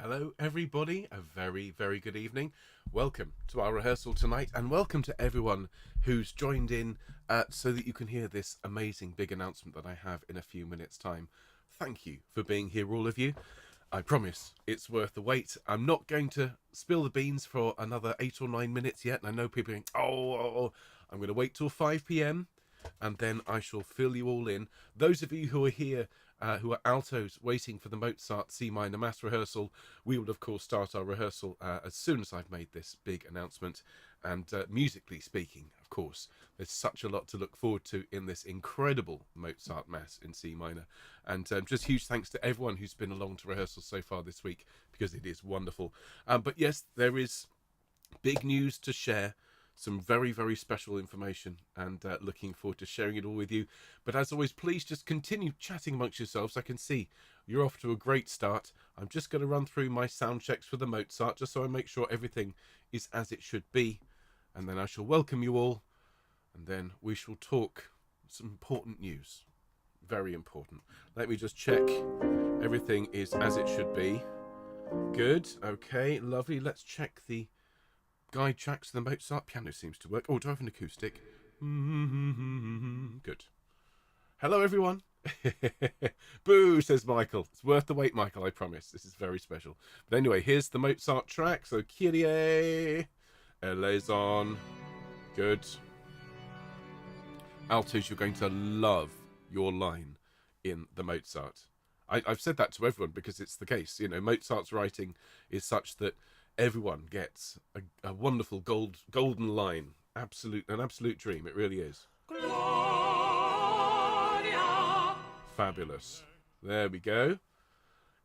Hello, everybody. A very, very good evening. Welcome to our rehearsal tonight, and welcome to everyone who's joined in so that you can hear this amazing big announcement that I have in a few minutes' time. Thank you for being here, all of you. I promise it's worth the wait. I'm not going to spill the beans for another 8 or 9 minutes yet, and I know people are going, oh, I'm going to wait till 5 p.m. and then I shall fill you all in. Those of you who are here, who are altos waiting for the Mozart C minor mass rehearsal, we will of course start our rehearsal as soon as I've made this big announcement. And musically speaking, of course, there's such a lot to look forward to in this incredible Mozart mass in C minor. And just huge thanks to everyone who's been along to rehearsal so far this week, because it is wonderful. But yes, there is big news to share. Some very, very special information, and looking forward to sharing it all with you. But as always, please just continue chatting amongst yourselves. I can see you're off to a great start. I'm just going to run through my sound checks for the Mozart, just so I make sure everything is as it should be. And then I shall welcome you all, and then we shall talk some important news. Very important. Let me just check everything is as it should be. Good. Okay, lovely. Let's check the guide tracks. The Mozart piano seems to work. Oh, do I have an acoustic? Good. Hello, everyone. Boo, says Michael. It's worth the wait, Michael, I promise. This is very special. But anyway, here's the Mozart track. So, Kyrie, eleison. Good. Altos, you're going to love your line in the Mozart. I've said that to everyone because it's the case. You know, Mozart's writing is such that everyone gets a wonderful golden line. An absolute dream. It really is. Gloria. Fabulous. There we go.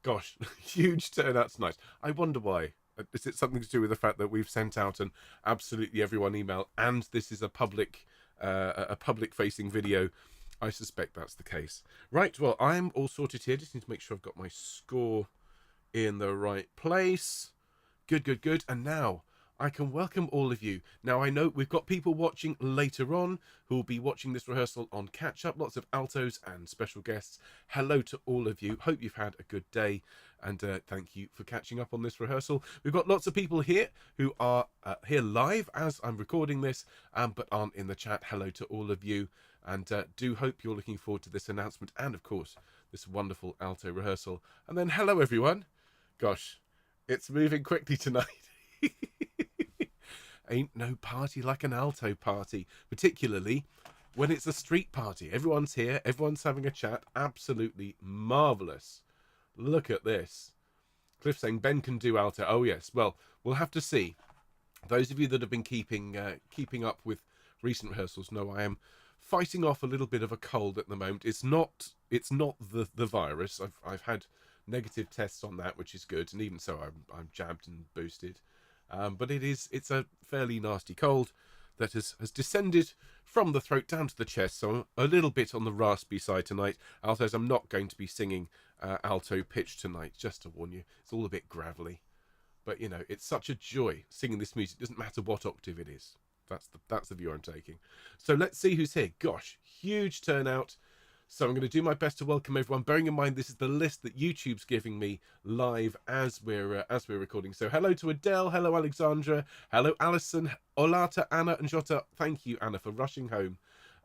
Gosh, huge turnout tonight. I wonder why. Is it something to do with the fact that we've sent out an absolutely everyone email, and this is a public facing video? I suspect that's the case. Right, well, I'm all sorted here. Just need to make sure I've got my score in the right place. Good. And now I can welcome all of you. Now, I know we've got people watching later on who will be watching this rehearsal on catch-up. Lots of altos and special guests. Hello to all of you. Hope you've had a good day. And thank you for catching up on this rehearsal. We've got lots of people here who are here live as I'm recording this, but aren't in the chat. Hello to all of you. And do hope you're looking forward to this announcement and, of course, this wonderful alto rehearsal. And then hello, everyone. Gosh, it's moving quickly tonight. Ain't no party like an alto party, particularly when it's a street party. Everyone's here, everyone's having a chat. Absolutely marvellous. Look at this. Cliff saying Ben can do alto. Oh, yes. Well, we'll have to see. Those of you that have been keeping up with recent rehearsals know I am fighting off a little bit of a cold at the moment. It's not the virus. I've had negative tests on that, which is good, and even so I'm jabbed and boosted, but it's a fairly nasty cold that has descended from the throat down to the chest, so a little bit on the raspy side tonight. Altos, I'm not going to be singing alto pitch tonight, just to warn you. It's all a bit gravelly, but you know, it's such a joy singing this music. It doesn't matter what octave it is. That's the view I'm taking. So let's see who's here. Gosh, huge turnout. So I'm going to do my best to welcome everyone, bearing in mind this is the list that YouTube's giving me live as we're recording. So hello to Adele, hello Alexandra, hello Alison, hola to Anna and Jota. Thank you, Anna, for rushing home.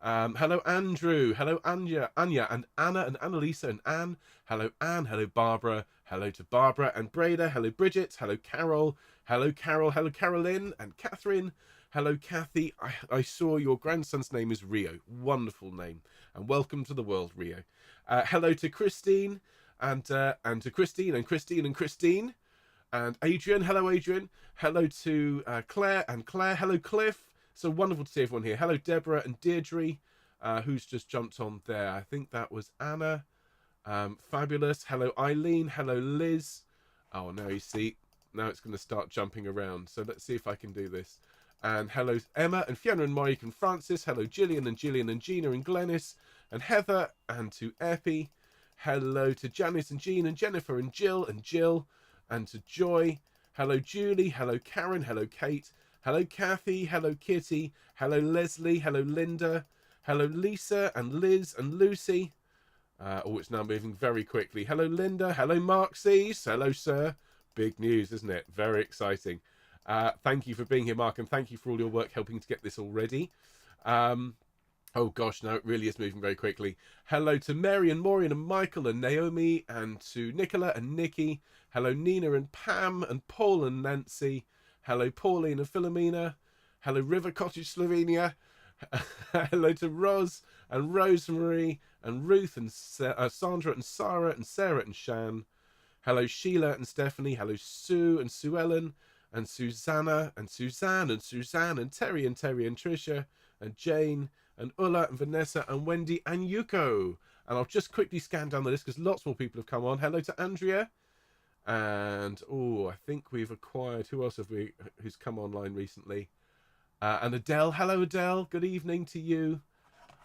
Hello Andrew, hello Anya and Anna and Annalisa and Anne. Hello Anne, hello Barbara, hello to Barbara and Breda, hello Bridget, hello Carol, hello Caroline and Catherine. Hello, Kathy. I saw your grandson's name is Rio. Wonderful name. And welcome to the world, Rio. Hello to Christine and to Christine and Christine and Christine. And Adrian. Hello, Adrian. Hello to Claire and Claire. Hello, Cliff. So wonderful to see everyone here. Hello, Deborah and Deirdre, who's just jumped on there. I think that was Anna. Fabulous. Hello, Eileen. Hello, Liz. Oh, now you see. Now it's going to start jumping around. So let's see if I can do this. And hello Emma and Fiona and Mike and Francis. Hello Gillian and Gina and Glennis and Heather and to Effie. Hello to Janice and Jean and Jennifer and Jill and to Joy. Hello Julie. Hello Karen. Hello Kate. Hello Kathy. Hello Kitty. Hello Leslie. Hello Linda. Hello Lisa and Liz and Lucy. Oh, it's now moving very quickly. Hello Linda. Hello Mark C's. Hello sir. Big news, isn't it? Very exciting. Thank you for being here, Mark, and thank you for all your work helping to get this all ready. Oh gosh, no, it really is moving very quickly. Hello to Mary and Maureen and Michael and Naomi, and to Nicola and Nikki. Hello Nina and Pam and Paul and Nancy. Hello Pauline and Philomena. Hello River Cottage, Slovenia. Hello to Roz and Rosemary and Ruth and Sandra and Sarah and Sarah and Shan. Hello Sheila and Stephanie. Hello Sue and Sue Ellen and Susanna and Suzanne and Suzanne and Terry and Tricia and Jane and Ulla and Vanessa and Wendy and Yuko. And I'll just quickly scan down the list because lots more people have come on. Hello to Andrea. And, I think we've acquired, who else have we, who's come online recently? And Adele. Hello, Adele. Good evening to you.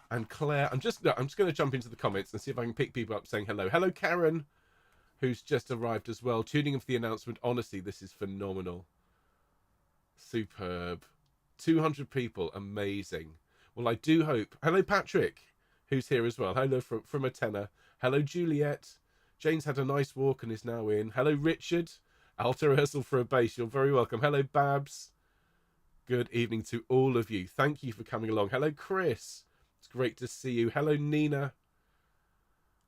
And Claire. I'm just going to jump into the comments and see if I can pick people up saying hello. Hello, Karen, who's just arrived as well. Tuning in for the announcement. Honestly, this is phenomenal. Superb. 200 people. Amazing. Well, I do hope. Hello, Patrick, who's here as well. Hello from a tenor. Hello, Juliet. Jane's had a nice walk and is now in. Hello, Richard. Alto rehearsal for a bass. You're very welcome. Hello, Babs. Good evening to all of you. Thank you for coming along. Hello, Chris. It's great to see you. Hello, Nina.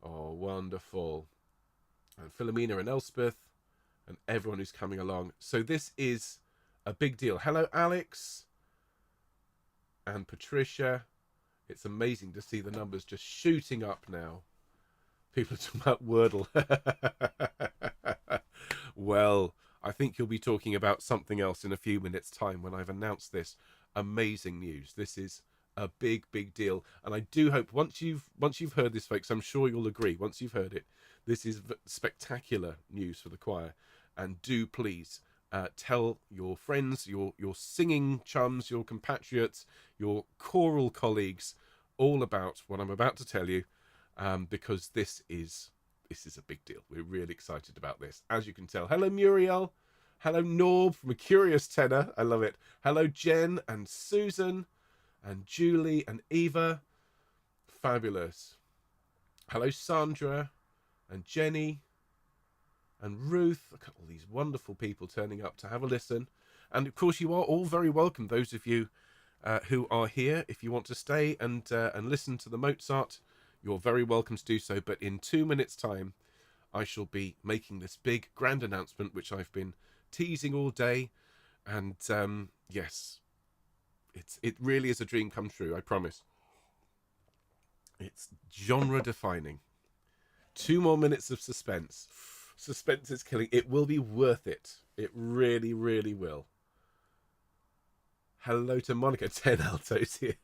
Oh, wonderful. And Philomena and Elspeth and everyone who's coming along. So this is a big deal. Hello, Alex and Patricia. It's amazing to see the numbers just shooting up now. People are talking about Wordle. Well, I think you'll be talking about something else in a few minutes' time when I've announced this amazing news. This is a big, big deal. And I do hope once you've heard this, folks, I'm sure you'll agree. Once you've heard it, this is spectacular news for the choir. And do please tell your friends, your singing chums, your compatriots, your choral colleagues all about what I'm about to tell you. Because this is a big deal. We're really excited about this, as you can tell. Hello, Muriel. Hello, Norb from a curious tenor. I love it. Hello, Jen and Susan and Julie and Eva. Fabulous. Hello, Sandra and Jenny and Ruth. Look at all these wonderful people turning up to have a listen. And of course, you are all very welcome. Those of you who are here, if you want to stay and listen to the Mozart, you're very welcome to do so. But in 2 minutes' time, I shall be making this big, grand announcement, which I've been teasing all day. And yes, it really is a dream come true, I promise. It's genre-defining. 2 more minutes of suspense. Suspense is killing. It will be worth it. It really, really will. Hello to Monica. 10 altos here.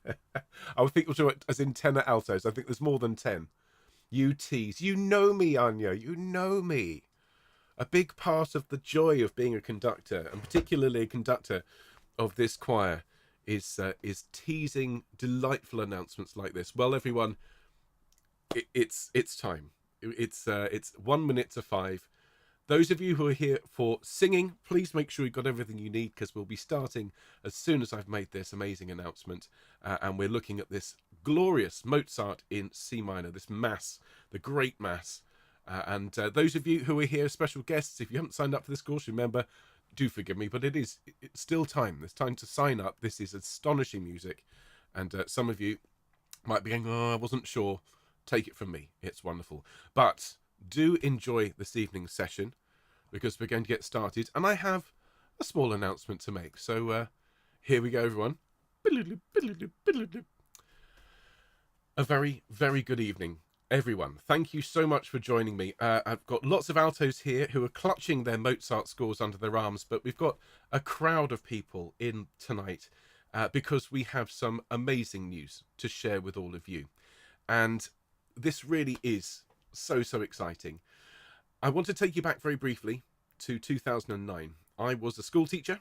I think we'll talk as in tenor altos. I think there's more than 10. You tease. You know me, Anya. You know me. A big part of the joy of being a conductor, and particularly a conductor of this choir, is teasing delightful announcements like this. Well, everyone, it's time. It's 1 minute to 5. Those of you who are here for singing, please make sure you've got everything you need, because we'll be starting as soon as I've made this amazing announcement. And we're looking at this glorious Mozart in C minor, this mass, the great mass. And those of you who are here, special guests, if you haven't signed up for this course, remember, do forgive me, but it's still time. There's time to sign up. This is astonishing music. And some of you might be going, oh, I wasn't sure. Take it from me. It's wonderful. But do enjoy this evening's session, because we're going to get started. And I have a small announcement to make. So here we go, everyone. A very, very good evening, everyone. Thank you so much for joining me. I've got lots of altos here who are clutching their Mozart scores under their arms, but we've got a crowd of people in tonight because we have some amazing news to share with all of you. And this really is so exciting. I want to take you back very briefly to 2009. I was a school teacher,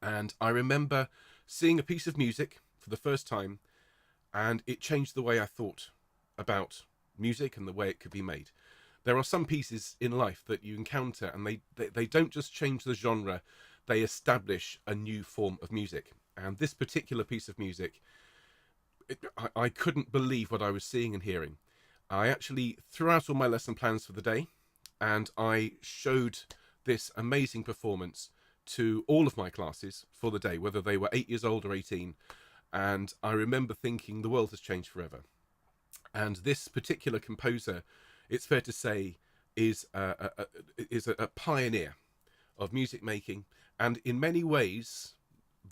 and I remember seeing a piece of music for the first time, and it changed the way I thought about music and the way it could be made. There are some pieces in life that you encounter, and they don't just change the genre, they establish a new form of music. And this particular piece of music, I couldn't believe what I was seeing and hearing. I actually threw out all my lesson plans for the day, and I showed this amazing performance to all of my classes for the day, whether they were 8 years old or 18. And I remember thinking the world has changed forever. And this particular composer, it's fair to say, is a pioneer of music making. And in many ways,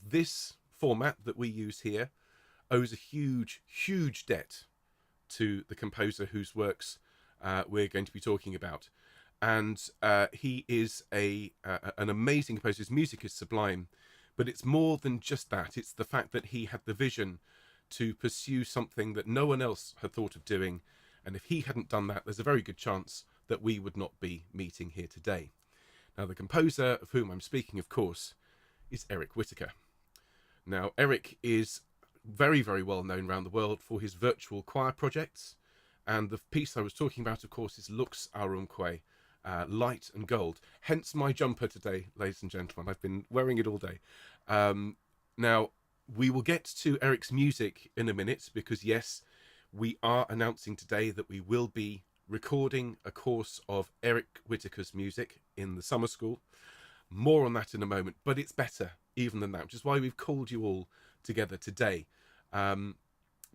this format that we use here owes a huge, huge debt to the composer whose works we're going to be talking about. And he is an amazing composer. His music is sublime, but it's more than just that. It's the fact that he had the vision to pursue something that no one else had thought of doing. And if he hadn't done that, there's a very good chance that we would not be meeting here today. Now, the composer of whom I'm speaking, of course, is Eric Whitacre. Now, Eric is very, very well known around the world for his virtual choir projects. And the piece I was talking about, of course, is Lux Aurumque, light and gold. Hence my jumper today, ladies and gentlemen. I've been wearing it all day. Now, we will get to Eric's music in a minute because, yes, we are announcing today that we will be recording a course of Eric Whitacre's music in the summer school. More on that in a moment, but it's better even than that, which is why we've called you all together today.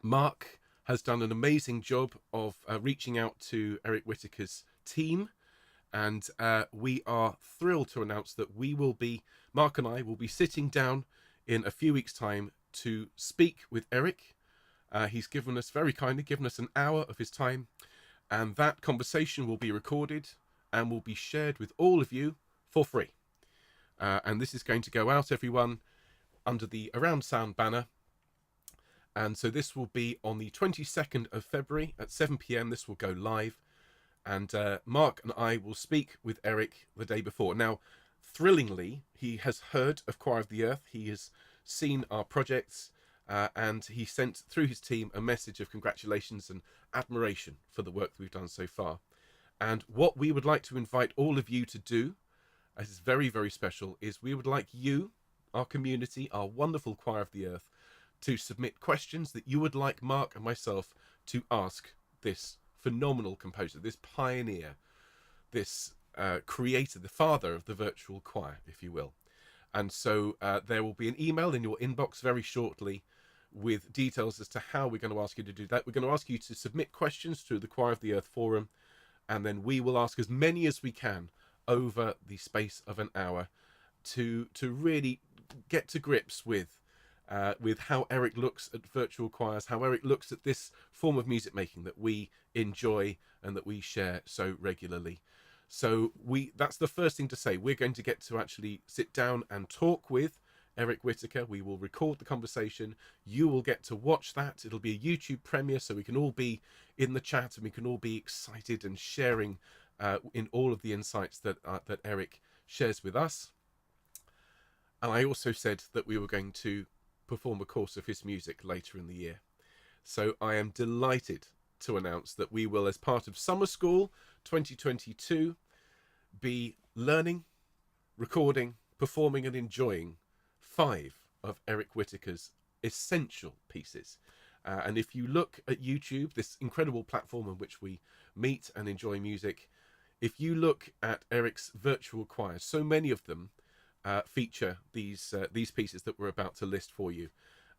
Mark has done an amazing job of reaching out to Eric Whitacre's team, and we are thrilled to announce that Mark and I will be sitting down in a few weeks' time to speak with Eric. He's very kindly given us an hour of his time, and that conversation will be recorded and will be shared with all of you for free. And this is going to go out, everyone, under the Around Sound banner. And so this will be on the 22nd of February at 7 p.m. This will go live. And Mark and I will speak with Eric the day before. Now, thrillingly, he has heard of Choir of the Earth. He has seen our projects. And he sent through his team a message of congratulations and admiration for the work that we've done so far. And what we would like to invite all of you to do, as is very, very special, is we would like you, our community, our wonderful Choir of the Earth, to submit questions that you would like Mark and myself to ask this phenomenal composer, this pioneer, this creator, the father of the virtual choir, if you will. And so there will be an email in your inbox very shortly with details as to how we're going to ask you to do that. We're going to ask you to submit questions to the Choir of the Earth forum, and then we will ask as many as we can over the space of an hour to really get to grips with how Eric looks at virtual choirs, how Eric looks at this form of music making that we enjoy and that we share so regularly. So that's the first thing to say. We're going to get to actually sit down and talk with Eric Whitacre. We will record the conversation. You will get to watch that. It'll be a YouTube premiere, so we can all be in the chat and we can all be excited and sharing in all of the insights that Eric shares with us. And I also said that we were going to perform a course of his music later in the year. So I am delighted to announce that we will, as part of Summer School 2022, be learning, recording, performing and enjoying 5 of Eric Whitacre's essential pieces. And if you look at YouTube, this incredible platform on which we meet and enjoy music, if you look at Eric's virtual choirs, so many of them feature these pieces that we're about to list for you.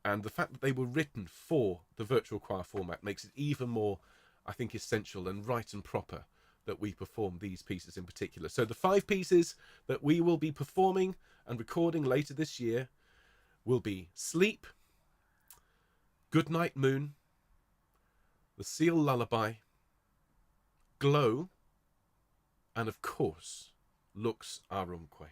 And the fact that they were written for the virtual choir format makes it even more, I think, essential and right and proper that we perform these pieces in particular. So the 5 pieces that we will be performing and recording later this year will be Sleep, Goodnight Moon, The Seal Lullaby, Glow, and of course, Lux Aurumque.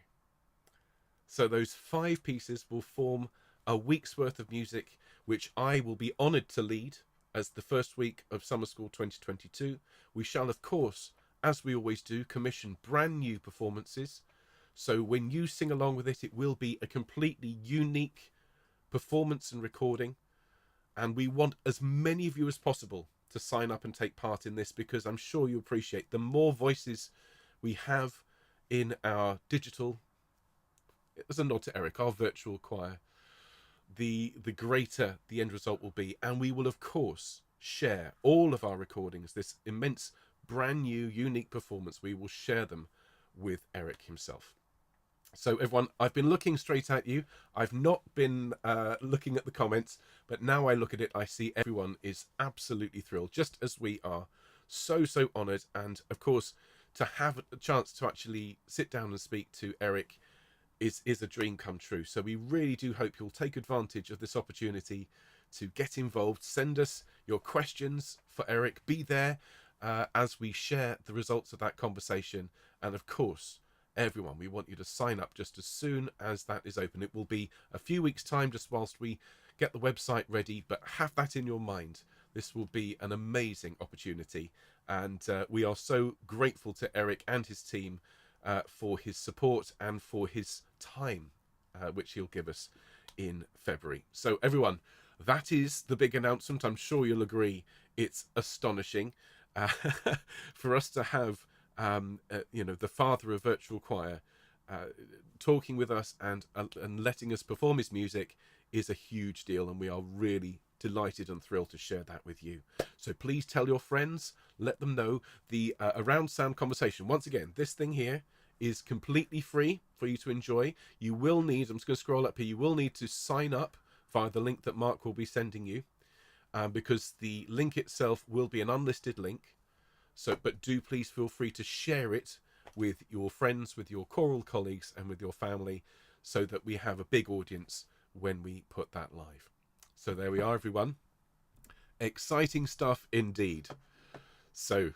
So those 5 pieces will form a week's worth of music, which I will be honoured to lead as the first week of Summer School 2022. We shall, of course, as we always do, commission brand new performances. So when you sing along with it, it will be a completely unique performance and recording. And we want as many of you as possible to sign up and take part in this, because I'm sure you appreciate the more voices we have in our digital, as a nod to Eric, our virtual choir, the greater the end result will be. And we will, of course, share all of our recordings, this immense, brand new, unique performance. We will share them with Eric himself. So everyone, I've been looking straight at you. I've not been looking at the comments, but now I look at it, I see everyone is absolutely thrilled, just as we are. So honoured, and of course, to have a chance to actually sit down and speak to Eric is a dream come true. So we really do hope you'll take advantage of this opportunity to get involved. Send us your questions for Eric. Be there as we share the results of that conversation, and of course, everyone, we want you to sign up just as soon as that is open. It will be a few weeks' time just whilst we get the website ready, but have that in your mind. This will be an amazing opportunity, and we are so grateful to Eric and his team for his support and for his time, which he'll give us in February. So everyone, that is the big announcement. I'm sure you'll agree it's astonishing for us to have the father of virtual choir talking with us and letting us perform his music is a huge deal, and we are really delighted and thrilled to share that with you. So please tell your friends, let them know. The Around Sound conversation, once again, this thing here is completely free for you to enjoy. You will need, I'm just going to scroll up here, you will need to sign up via the link that Mark will be sending you, because the link itself will be an unlisted link. So, but do please feel free to share it with your friends, with your choral colleagues, and with your family, so that we have a big audience when we put that live. So there we are, everyone. Exciting stuff indeed. So,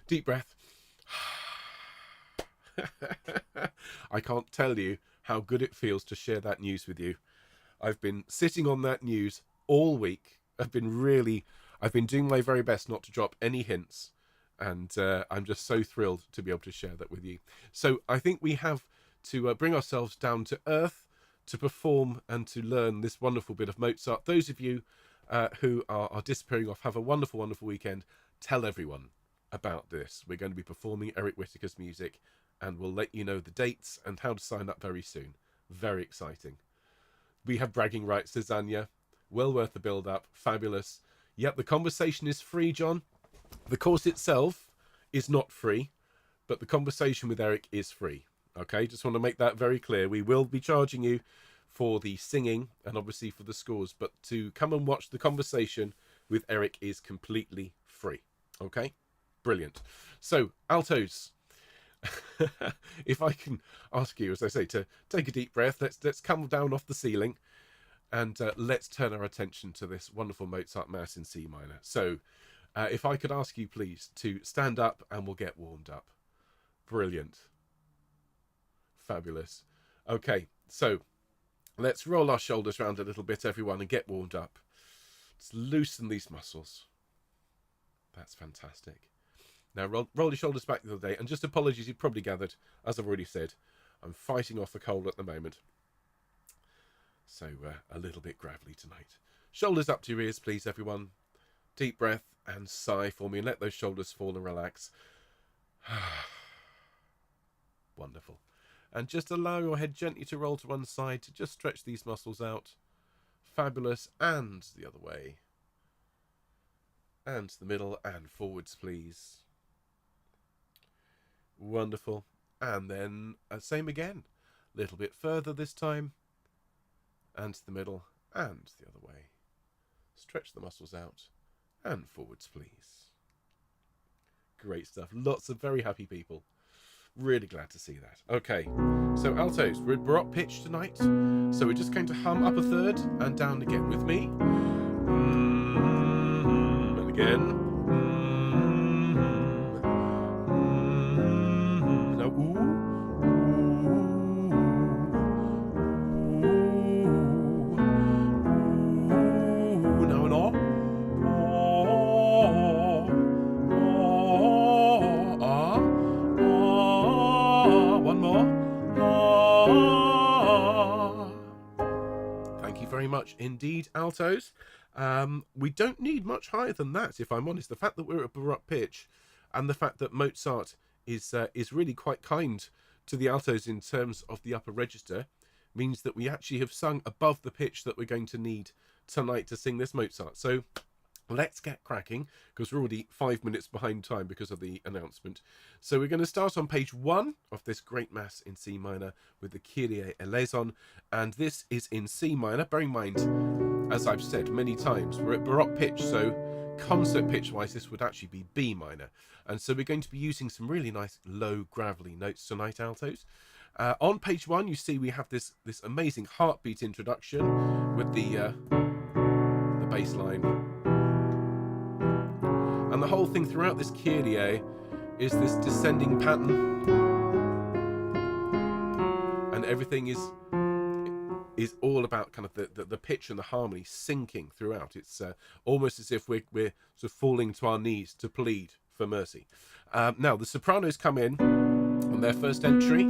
deep breath. I can't tell you how good it feels to share that news with you. I've been sitting on that news all week. I've been doing my very best not to drop any hints. And I'm just so thrilled to be able to share that with you. So I think we have to bring ourselves down to earth to perform and to learn this wonderful bit of Mozart. Those of you who are disappearing off, have a wonderful, wonderful weekend. Tell everyone about this. We're going to be performing Eric Whittaker's music, and we'll let you know the dates and how to sign up very soon. Very exciting. We have bragging rights, says Anya. Well worth the build-up. Fabulous. Yep, the conversation is free, John. The course itself is not free, but the conversation with Eric is free. Okay, just want to make that very clear. We will be charging you for the singing and obviously for the scores, but to come and watch the conversation with Eric is completely free. Okay, brilliant. So, altos, if I can ask you, as I say, to take a deep breath, let's come down off the ceiling and let's turn our attention to this wonderful Mozart Mass in C minor. So, if I could ask you, please, to stand up and we'll get warmed up. Brilliant. Fabulous. Okay, so let's roll our shoulders around a little bit, everyone, and get warmed up. Let's loosen these muscles. That's fantastic. Now, roll your shoulders back the other day. And just apologies, you've probably gathered, as I've already said, I'm fighting off a cold at the moment. So, a little bit gravelly tonight. Shoulders up to your ears, please, everyone. Deep breath and sigh for me, and let those shoulders fall and relax. Wonderful. And just allow your head gently to roll to one side to just stretch these muscles out. Fabulous. And the other way. And to the middle and forwards, please. Wonderful. And then same again. A little bit further this time. And to the middle and the other way. Stretch the muscles out. And forwards, please. Great stuff. Lots of very happy people. Really glad to see that. Okay, so altos, we're at baroque pitch tonight. So we're just going to hum up a third and down again with me. And again. Now, ooh. Now an ah. One more. Thank you very much indeed, altos. We don't need much higher than that, if I'm honest. The fact that we're at baroque pitch and the fact that Mozart is really quite kind to the altos in terms of the upper register means that we actually have sung above the pitch that we're going to need tonight to sing this Mozart. So let's get cracking, because we're already 5 minutes behind time because of the announcement. So we're going to start on page 1 of this great mass in C minor with the Kyrie eleison, and this is in C minor. Bear in mind, as I've said many times, we're at baroque pitch, so concert pitch wise this would actually be B minor, and so we're going to be using some really nice low gravelly notes tonight, altos. On page 1 you see we have this amazing heartbeat introduction with the bass line. And the whole thing throughout this Kyrie is this descending pattern, and everything is all about kind of the pitch and the harmony sinking throughout. It's almost as if we're sort of falling to our knees to plead for mercy. Now the sopranos come in on their first entry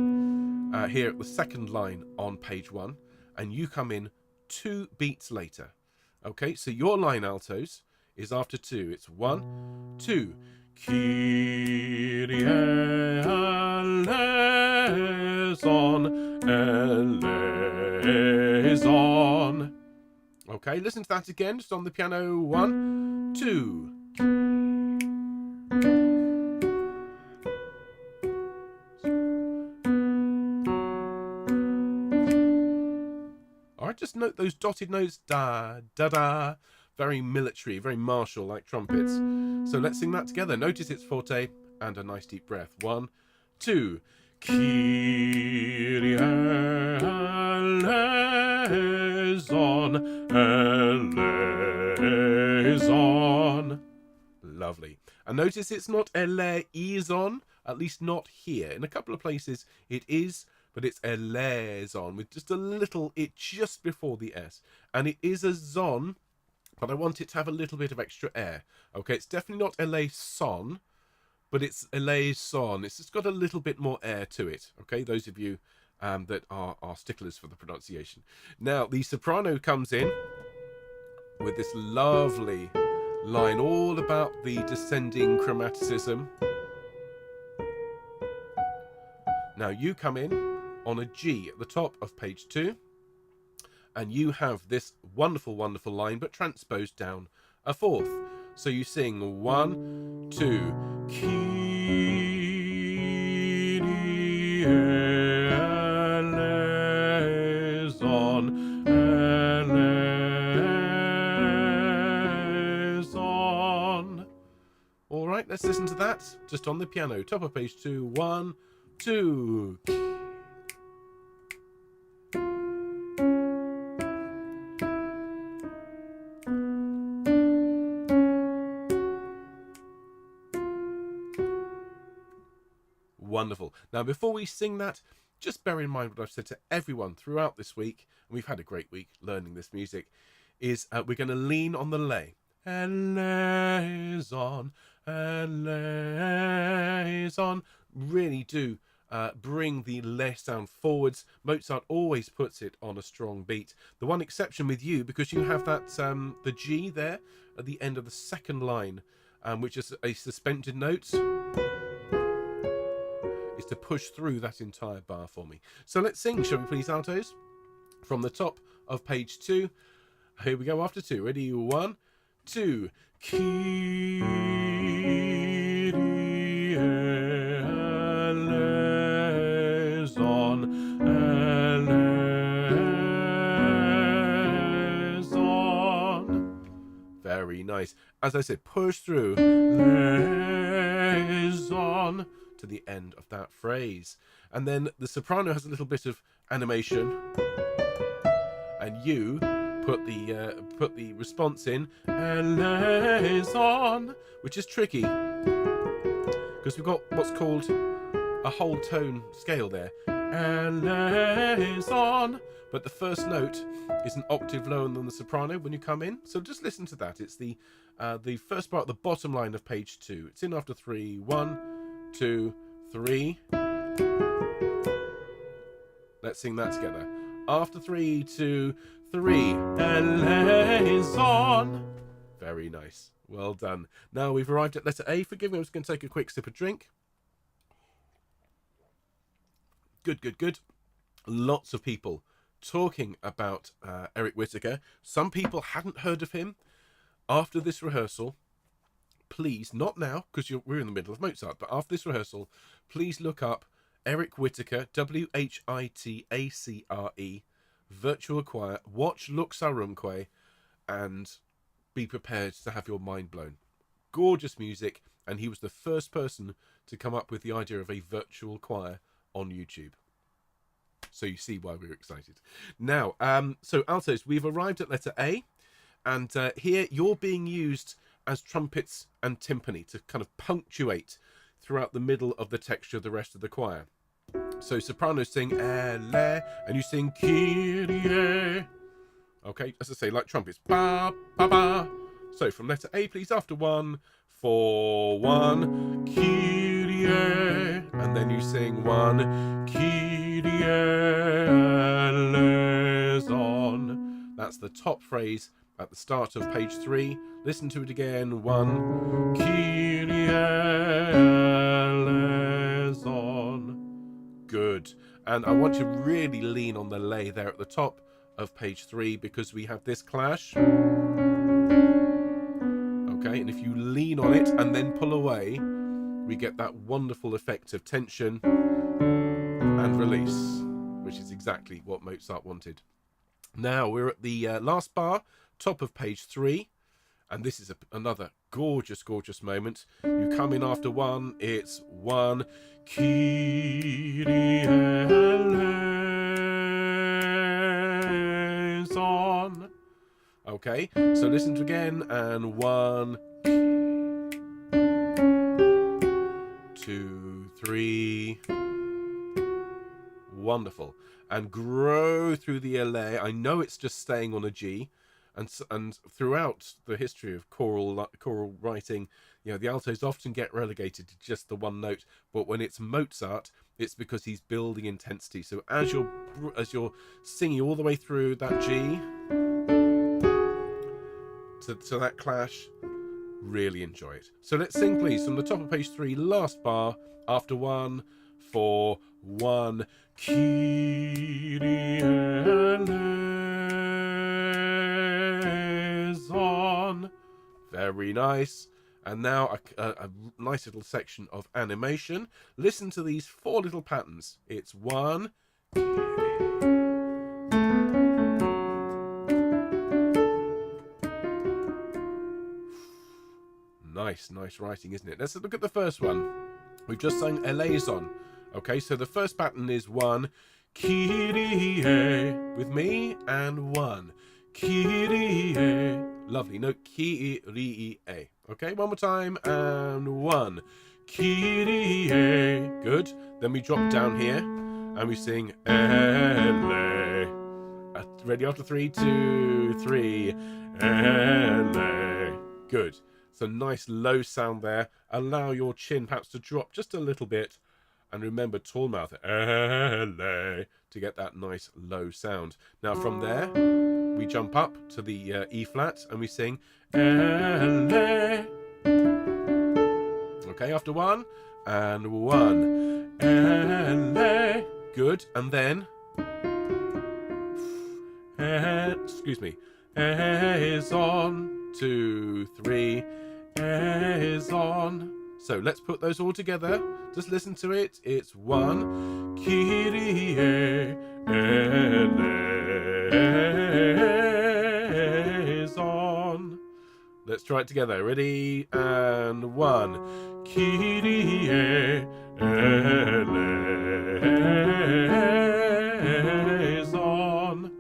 here at the second line on page 1, and you come in 2 beats later. Okay, so your line, altos, is after 2. It's 1, 2. Kyrie eleison, eleison. Okay, listen to that again, just on the piano. 1, 2. Alright, just note those dotted notes. Da, da, da. Very military, very martial, like trumpets. So let's sing that together. Notice it's forte and a nice deep breath. 1, 2. Kyrie eleison, eleison. Lovely. And notice it's not eleison, at least not here. In a couple of places it is, but it's eleison with just a little it just before the S. And it is a zon, but I want it to have a little bit of extra air. Okay, it's definitely not eleison, but it's eleison. It's just got a little bit more air to it. Okay, those of you that are sticklers for the pronunciation. Now, the soprano comes in with this lovely line all about the descending chromaticism. Now, you come in on a G at the top of page 2. And you have this wonderful, wonderful line, but transposed down a 4th. So you sing 1, 2, Kyrie eleison, eleison. All right, let's listen to that just on the piano. Top of page 2, 1, 2. Wonderful. Now, before we sing that, just bear in mind what I've said to everyone throughout this week, and we've had a great week learning this music, is we're going to lean on the lay. Eleison, eleison. Really do bring the lay sound forwards. Mozart always puts it on a strong beat. The one exception with you, because you have that the G there at the end of the second line, which is a suspended note, is to push through that entire bar for me. So let's sing, shall we please, altos? From the top of page 2. Here we go after 2. Ready? 1, 2. Kyrie eleison, eleison. Very nice. As I said, push through. Eleison to the end of that phrase, and then the soprano has a little bit of animation, and you put the response in eleison, which is tricky because we've got what's called a whole tone scale there, eleison, but the first note is an octave lower than the soprano when you come in. So just listen to that. It's the first part, the bottom line of page 2. It's in after 3. 1, 2, 3. Let's sing that together. After 3, 2, 3. Eleison. Very nice. Well done. Now we've arrived at letter A. Forgive me, I'm just going to take a quick sip of drink. Good, good, good. Lots of people talking about Eric Whittaker. Some people hadn't heard of him. after this rehearsal, please, not now, because we're in the middle of Mozart, but after this rehearsal, please look up Eric Whittaker, Whitacre, virtual choir, watch Luxarumque, and be prepared to have your mind blown. Gorgeous music, and he was the first person to come up with the idea of a virtual choir on YouTube. So you see why we're excited. Now, so altos, we've arrived at letter A, and here you're being used as trumpets and timpani to kind of punctuate throughout the middle of the texture of the rest of the choir. So sopranos sing ele, and you sing Kyrie. Okay, as I say, like trumpets. Ba, ba, ba. So from letter A, please, after 1, 4, 1, Kyrie. And then you sing 1, Kyrie eleison. That's the top phrase at the start of page 3. Listen to it again. 1, Kyrie eleison. Good. And I want you to really lean on the lay there at the top of page 3, because we have this clash. Okay, and if you lean on it and then pull away, we get that wonderful effect of tension and release, which is exactly what Mozart wanted. Now we're at the last bar, top of page 3, and this is another gorgeous, gorgeous moment. You come in after 1, it's 1, Kyrie eleison. Okay, so listen to again, and 1, 2, 3. Wonderful. And grow through the LA. I know it's just staying on a G, and throughout the history of choral writing, you know, the altos often get relegated to just the one note, but when it's Mozart, it's because he's building intensity. So as you're singing all the way through that G to that clash, really enjoy it. So let's sing, please, from the top of page 3, last bar, after 1, 4, 1, Kyrie eleison. Very nice. And now a nice little section of animation. Listen to these 4 little patterns. It's 1, nice writing, isn't it? Let's look at the first one. We've just sung eleison. Okay, so the first pattern is 1, Kyrie, with me, and 1, Kyrie. Lovely. No, Kyrie. Okay, one more time, and 1, Kyrie. Good. Then we drop down here, and we sing ele. Ready after 3, 2, 3, ele. Good. So nice low sound there. Allow your chin perhaps to drop just a little bit. And remember, tall mouth, to get that nice low sound. Now from there, we jump up to the E flat and we sing ele. Okay, after 1, and 1, ele. Good, and then, excuse me, is on, 2, 3, is on. So let's put those all together. Just listen to it. It's 1, Kyrie eleison. Let's try it together. Ready? And 1, Kyrie eleison.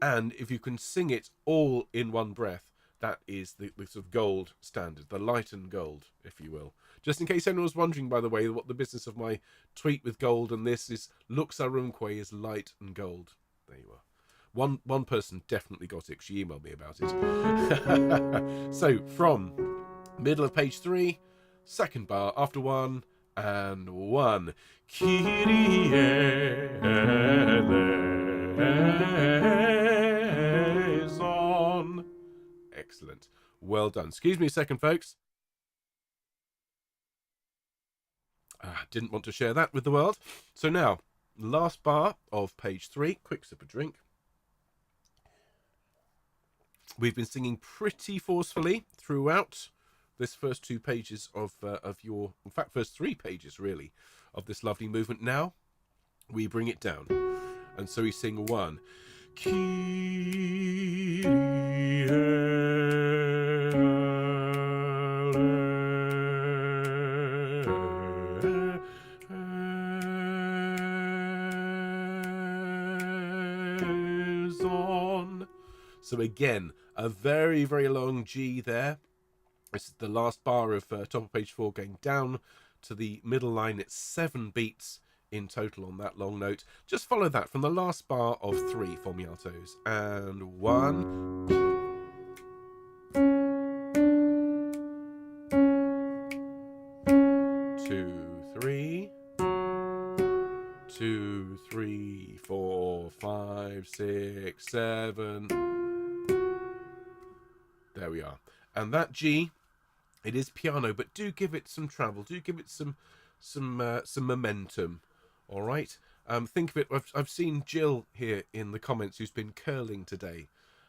And if you can sing it all in one breath, that is the sort of gold standard, the light and gold, if you will. Just in case anyone was wondering, by the way, what the business of my tweet with gold and this is, Luxarumque is light and gold. There you are. One person definitely got it, because she emailed me about it. So, from middle of page 3, second bar, after 1, and 1. Kyrie eleison. Excellent. Well done. Excuse me a second, folks. Didn't want to share that with the world. So now, last bar of page 3. Quick sip of drink. We've been singing pretty forcefully throughout this first 2 pages of your, in fact, first 3 pages really, of this lovely movement. Now we bring it down, and so we sing 1. Kyrie eleison. So again, a very, very long G there. This is the last bar of top of page 4 going down to the middle line. It's 7 beats in total on that long note. Just follow that from the last bar of 3 for me, altos. And 1, 2, 3, 2, 3, 4, 5, 6, 7. There we are. And that G, it is piano, but do give it some travel. Do give it some momentum. All right. Think of it. I've seen Jill here in the comments who's been curling today,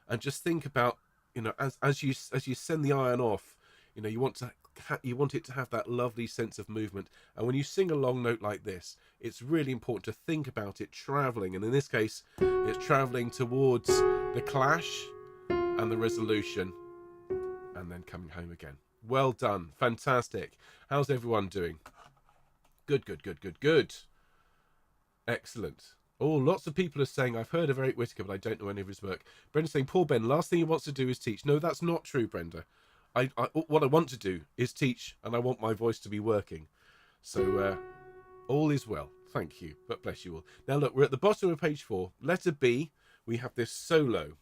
and just think about, you know, as you send the iron off, you know, you want it to have that lovely sense of movement. And when you sing a long note like this, it's really important to think about it traveling. And in this case, it's traveling towards the clash and the resolution, and then coming home again. Well done. Fantastic. How's everyone doing? Good, good, good, good, good. Excellent. Oh, lots of people are saying, I've heard of Eric Whittaker, but I don't know any of his work. Brenda's saying, poor Ben, last thing he wants to do is teach. No, that's not true, Brenda. What I want to do is teach, and I want my voice to be working. So all is well. Thank you. But bless you all. Now, look, we're at the bottom of page 4. Letter B, we have this solo.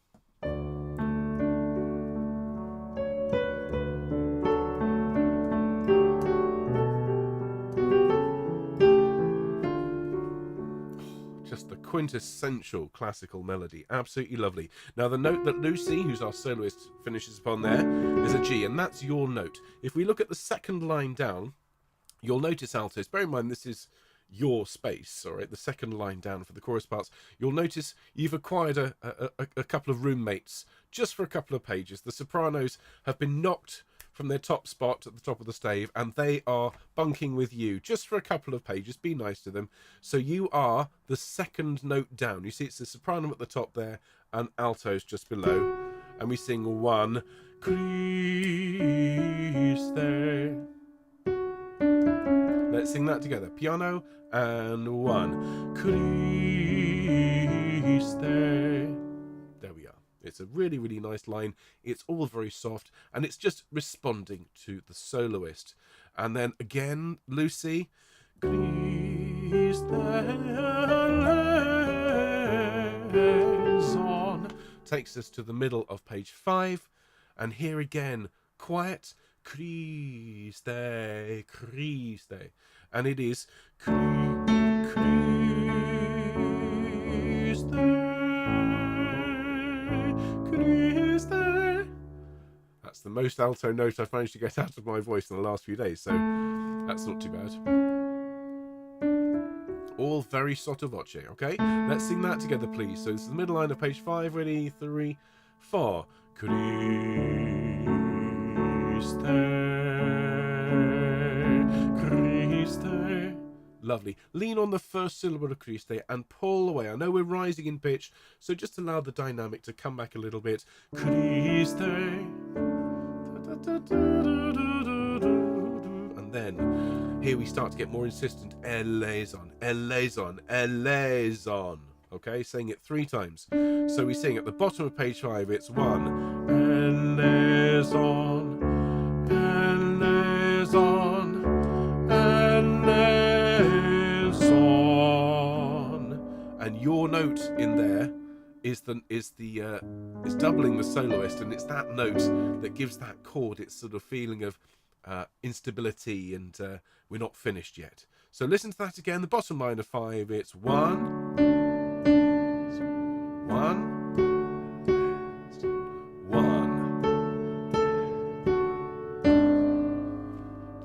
Just the quintessential classical melody. Absolutely lovely. Now, the note that Lucy, who's our soloist, finishes upon there is a G, and that's your note. If we look at the second line down, you'll notice, altos, bear in mind this is your space, all right, the second line down for the chorus parts, you'll notice you've acquired a couple of roommates just for a couple of pages. The sopranos have been knocked from their top spot at the top of the stave, and they are bunking with you just for a couple of pages. Be nice to them. So you are the second note down. You see it's the soprano at the top there and altos just below, and we sing 1 Christe. Let's sing that together. Piano and 1 Christe. There we are. It's a really, really nice line. It's all very soft, and it's just responding to the soloist. And then again, Lucy. Christe eleison takes us to the middle of page 5. And here again, quiet. Christe, Christe. And it is Christe. That's the most alto note I've managed to get out of my voice in the last few days, so that's not too bad. All very sotto voce, okay? Let's sing that together, please. So this is the middle line of page 5. Ready? 3, 4. Christe, Christe. Lovely. Lean on the first syllable of Christe and pull away. I know we're rising in pitch, so just allow the dynamic to come back a little bit. Christe. And then here we start to get more insistent. Eleison, eleison, eleison. Okay, saying it 3 times. So we sing at the bottom of page 5, it's 1. Eleison, eleison, eleison. And your note in there is doubling the soloist, and it's that note that gives that chord its sort of feeling of instability, and we're not finished yet. So listen to that again. The bottom line of 5, it's 1, 1, 1.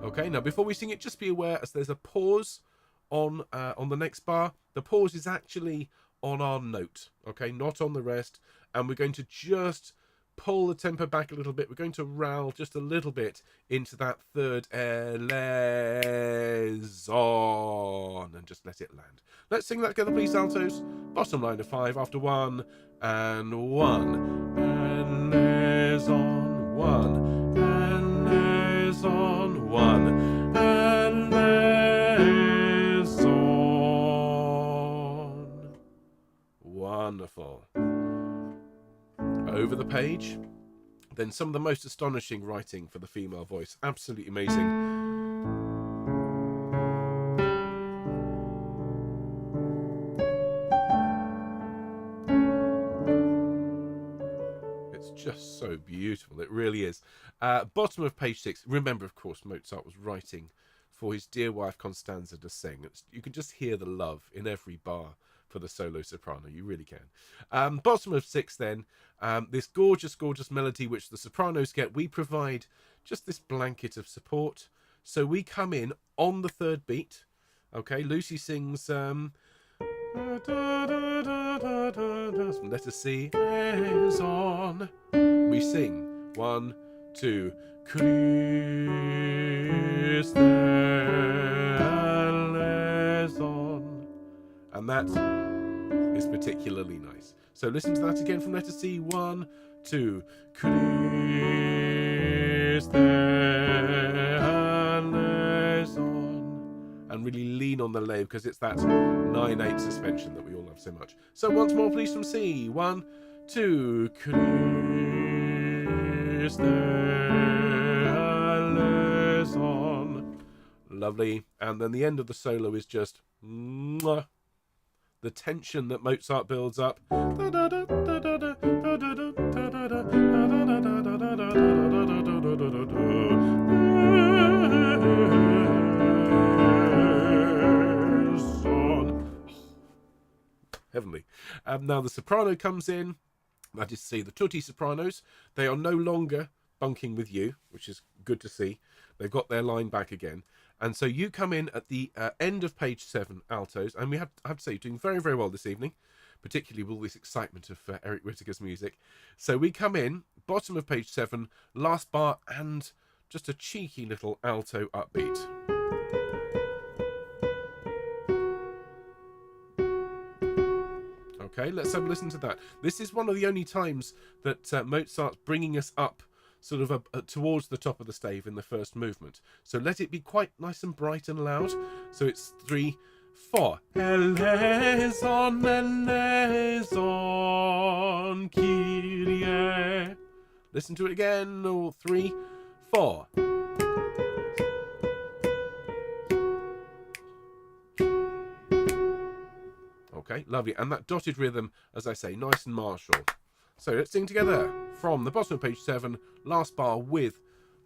Okay, now before we sing it, just be aware as there's a pause on the next bar. The pause is actually on our note, okay, not on the rest, and we're going to just pull the tempo back a little bit. We're going to roll just a little bit into that third elezon and just let it land. Let's sing that together, please, altos. Bottom line of 5 after 1 and 1. Elezon, 1. Elezon, 1. Elezon. Wonderful. Over the page. Then some of the most astonishing writing for the female voice. Absolutely amazing. It's just so beautiful. It really is. Bottom of page 6. Remember, of course, Mozart was writing for his dear wife Constanza to sing. You can just hear the love in every bar for the solo soprano. You really can. Bottom of 6 then. This gorgeous, gorgeous melody which the sopranos get. We provide just this blanket of support. So we come in on the third beat. Okay, Lucy sings letter C is on. We sing 1, 2, Christ is on. And that is particularly nice. So listen to that again from letter C. 1, 2, Christ is on. And really lean on the lay because it's that 9/8 suspension that we all love so much. So once more, please, from C. 1, 2, Christ is on. Lovely. And then the end of the solo is just mwah. The tension that Mozart builds up. Heavenly. Now the soprano comes in. That is to say, the tutti sopranos. They are no longer bunking with you, which is good to see. They've got their line back again. And so you come in at the end of page 7, altos, and I have to say, you're doing very, very well this evening, particularly with all this excitement of Eric Whittaker's music. So we come in, bottom of page 7, last bar, and just a cheeky little alto upbeat. Okay, let's have a listen to that. This is one of the only times that Mozart's bringing us up sort of towards the top of the stave in the first movement. So let it be quite nice and bright and loud. So it's 3, 4. Eleison, eleison, Kyrie. Listen to it again. Or 3, 4. Okay, lovely. And that dotted rhythm, as I say, nice and martial. So let's sing together from the bottom of page 7, last bar with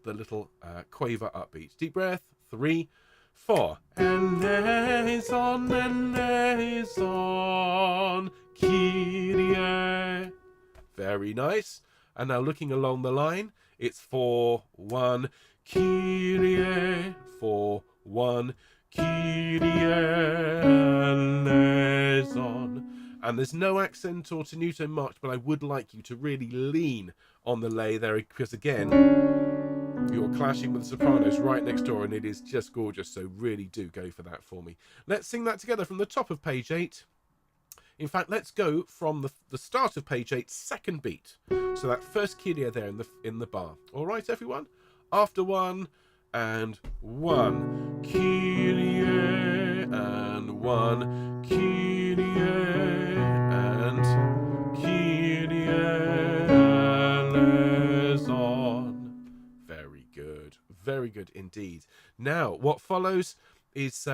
the little quaver upbeat. Deep breath. 3, 4. Eleison, eleison, Kyrie. Very nice. And now looking along the line, it's 4, 1, Kyrie. 4, 1, Kyrie eleison. And there's no accent or tenuto marked, but I would like you to really lean on the lay there, because again, you're clashing with the sopranos right next door, and it is just gorgeous. So really do go for that for me. Let's sing that together from the top of page 8. In fact, let's go from the start of page 8, second beat. So that first Kyrie there in the bar. All right, everyone? After 1 and 1, Kyrie and 1, Kyrie and Kyrie eleison. Very good. Very good indeed. Now, what follows is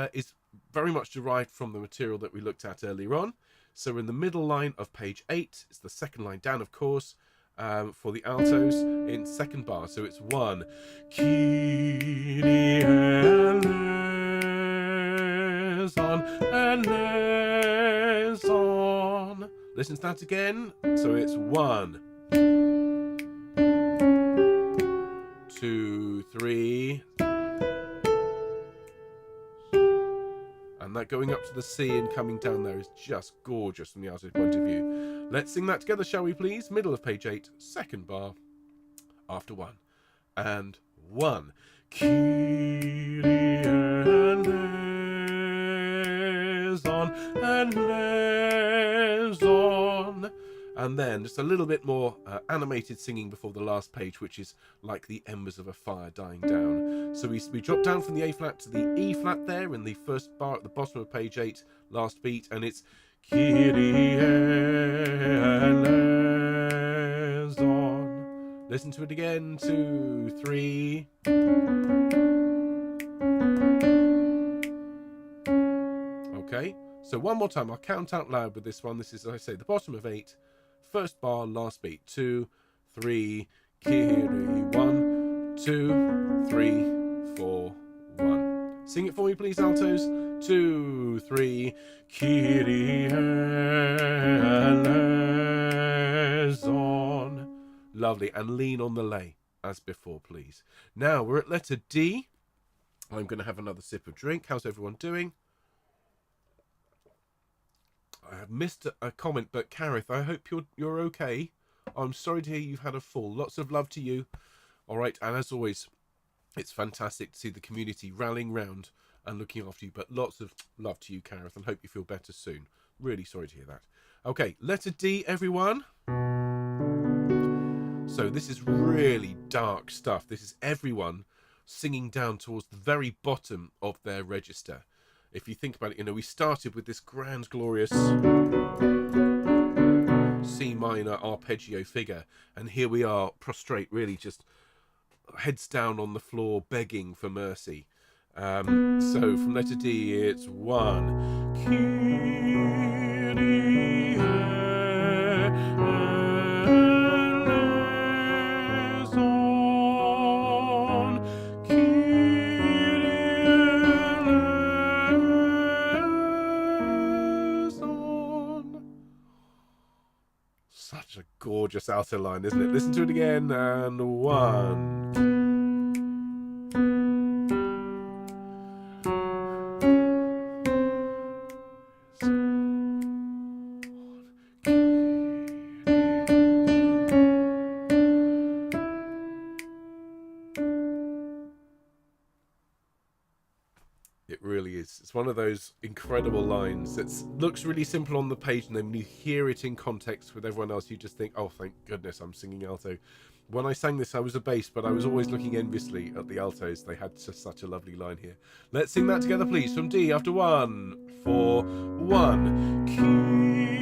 very much derived from the material that we looked at earlier on. So in the middle line of page 8, it's the second line down, of course, for the altos in second bar. So it's 1, Kyrie eleison, eleison. Listen to that again. So it's 1, 2, 3. And that going up to the C and coming down there is just gorgeous from the alto point of view. Let's sing that together, shall we please? Middle of page 8, second bar, after 1. And 1. Kyrie eleison. And then just a little bit more animated singing before the last page, which is like the embers of a fire dying down. So we drop down from the A flat to the E flat there in the first bar at the bottom of page 8, last beat, and it's Kyrie eleison. Listen to it again, 2, 3. Okay, so one more time, I'll count out loud with this one. This is, as I say, the bottom of 8, first bar, last beat, 2, 3, Kyrie, 1, 2, 3, 4, 1. Sing it for me, please, altos. 2, 3, Kyrie eleison. Lovely, and lean on the lay as before, please. Now we're at letter D. I'm going to have another sip of drink. How's everyone doing? I have missed a comment, but Kareth, I hope you're okay. I'm sorry to hear you've had a fall. Lots of love to you. All right, and as always, it's fantastic to see the community rallying round and looking after you. But lots of love to you, Kareth, and hope you feel better soon. Really sorry to hear that. Okay, letter D, everyone. So this is really dark stuff. This is everyone singing down towards the very bottom of their register. If you think about it, we started with this grand, glorious C minor arpeggio figure, and here we are prostrate, really just heads down on the floor, begging for mercy. So from letter D, it's 1. Kyrie Such a gorgeous alto line, isn't it? Listen to it again, and 1. It really is. It's one of those incredible lines that looks really simple on the page, and then when you hear it in context with everyone else, you just think, oh, thank goodness I'm singing alto. When I sang this, I was a bass, but I was always looking enviously at the altos. They had such a lovely line here. Let's sing that together, please, from D after 1, 4, 1. Kyrie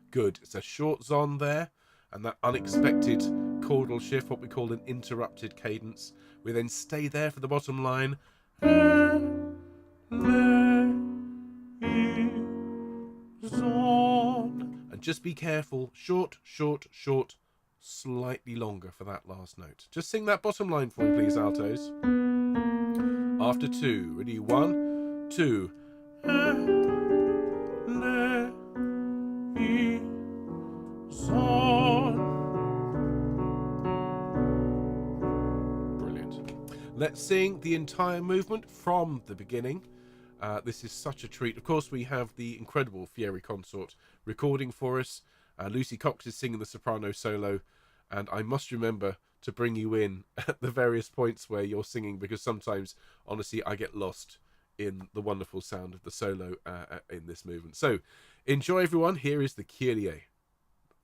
Good. It's a short zon there, and that unexpected chordal shift, what we call an interrupted cadence. We then stay there for the bottom line. And just be careful. Short, short, short, slightly longer for that last note. Just sing that bottom line for me, please, altos. After 2. Ready? 1, 2. Brilliant. Let's sing the entire movement from the beginning. This is such a treat. Of course, we have the incredible Fieri Consort recording for us. Lucy Cox is singing the soprano solo, and I must remember to bring you in at the various points where you're singing, because sometimes, honestly, I get lost in the wonderful sound of the solo in this movement. So, enjoy, everyone. Here is the Kyrie.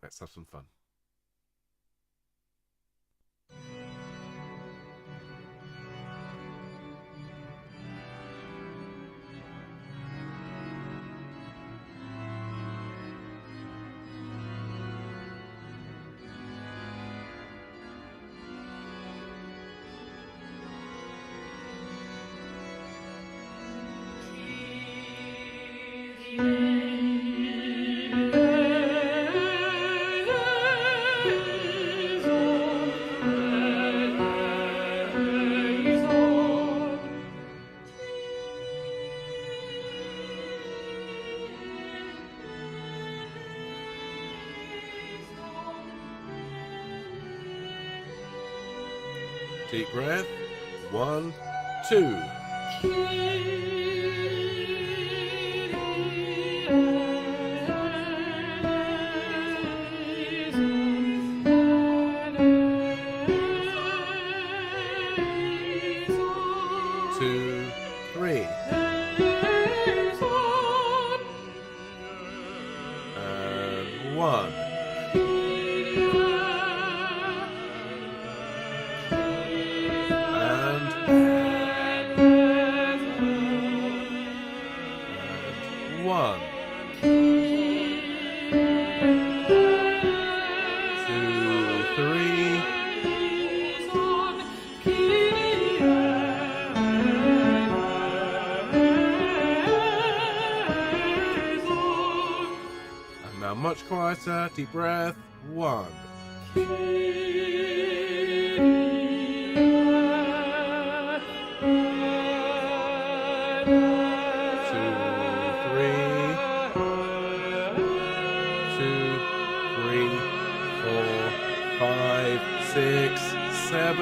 Let's have some fun. Deep breath. 1, 2. Two, three. And 1. One, 2, 3, and now much quieter. Deep breath. 1. 6, 7.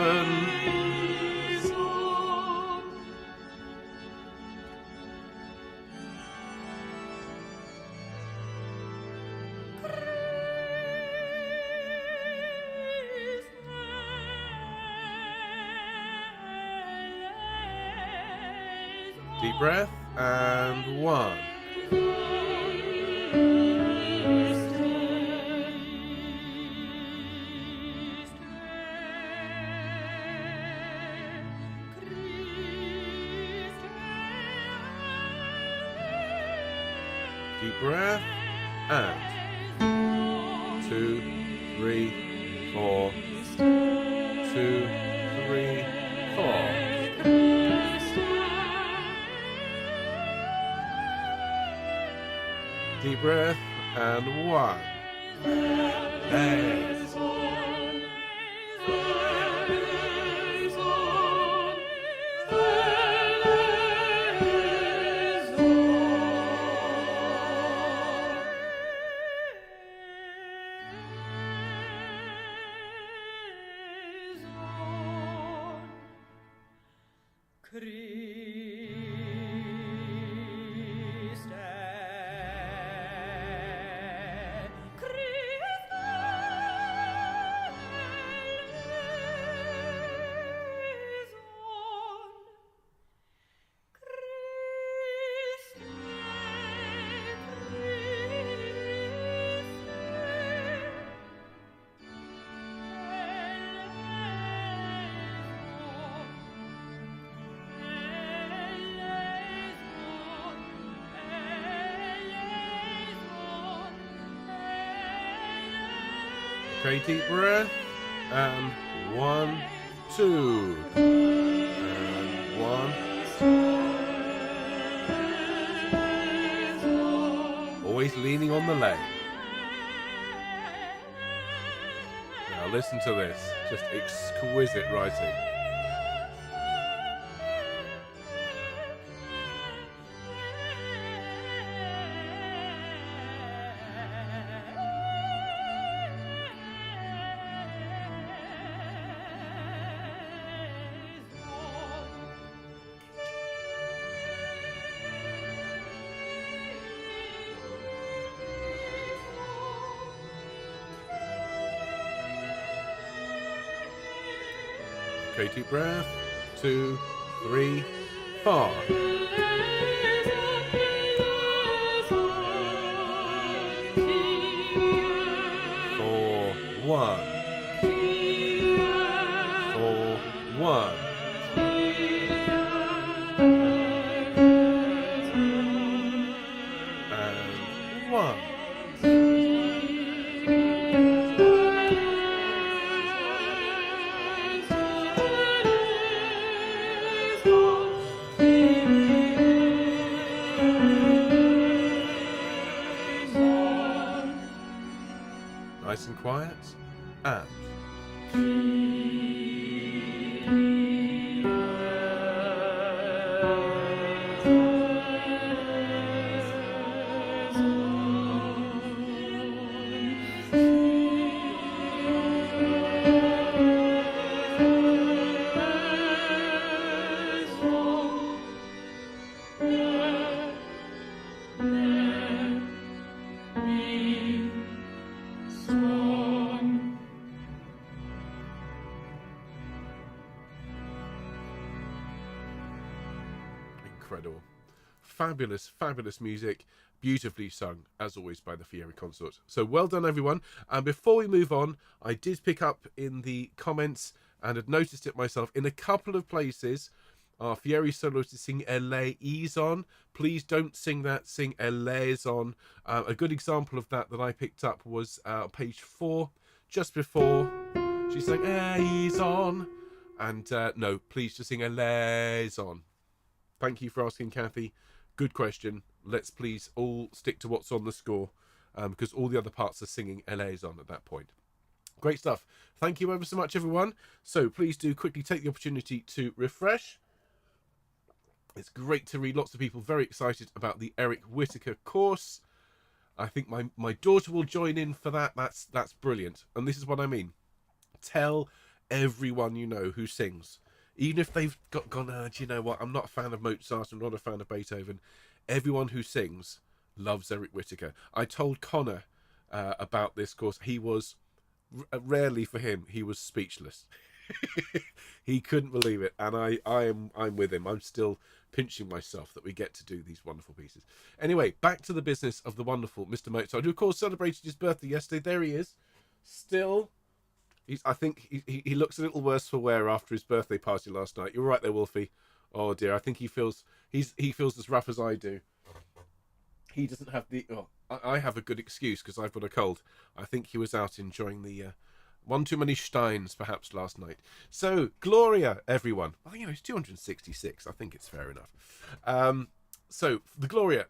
Deep breath and 1. Deep breath and 2, 3, 4. 2, 3, 4. Deep breath and 1. Legs. Okay, deep breath, and 1, 2, and 1. Always leaning on the leg. Now listen to this, just exquisite writing. Okay, deep breath. 2, 3, 4. 4, 1. 4, 1. And 1. Nice and quiet, and fabulous, fabulous music, beautifully sung, as always, by the Fieri Consort. So well done, everyone. And before we move on, I did pick up in the comments and had noticed it myself in a couple of places. Our Fieri soloist is sing Eleison. Please don't sing that. Sing Eleison. A good example of that I picked up was page 4, just before she sang Eleison. And no, please just sing Eleison. Thank you for asking, Kathy. Good question. Let's please all stick to what's on the score, because all the other parts are singing Eleison at that point. Great stuff. Thank you ever so much, everyone. So please do quickly take the opportunity to refresh. It's great to read lots of people very excited about the Eric Whittaker course. I think my daughter will join in for that. That's brilliant. And this is what I mean. Tell everyone you know who sings. Even if they've gone, do you know what? I'm not a fan of Mozart. I'm not a fan of Beethoven. Everyone who sings loves Eric Whittaker. I told Connor about this course. He was, rarely for him, he was speechless. He couldn't believe it, and I'm with him. I'm still pinching myself that we get to do these wonderful pieces. Anyway, back to the business of the wonderful Mr. Mozart, who of course celebrated his birthday yesterday. There he is, still. I think he looks a little worse for wear after his birthday party last night. You're right there, Wolfie. Oh dear, I think he feels as rough as I do. He doesn't have the. Oh, I have a good excuse because I've got a cold. I think he was out enjoying the one too many steins perhaps last night. So Gloria, everyone. Well, you know, it's 266. I think it's fair enough. So the Gloria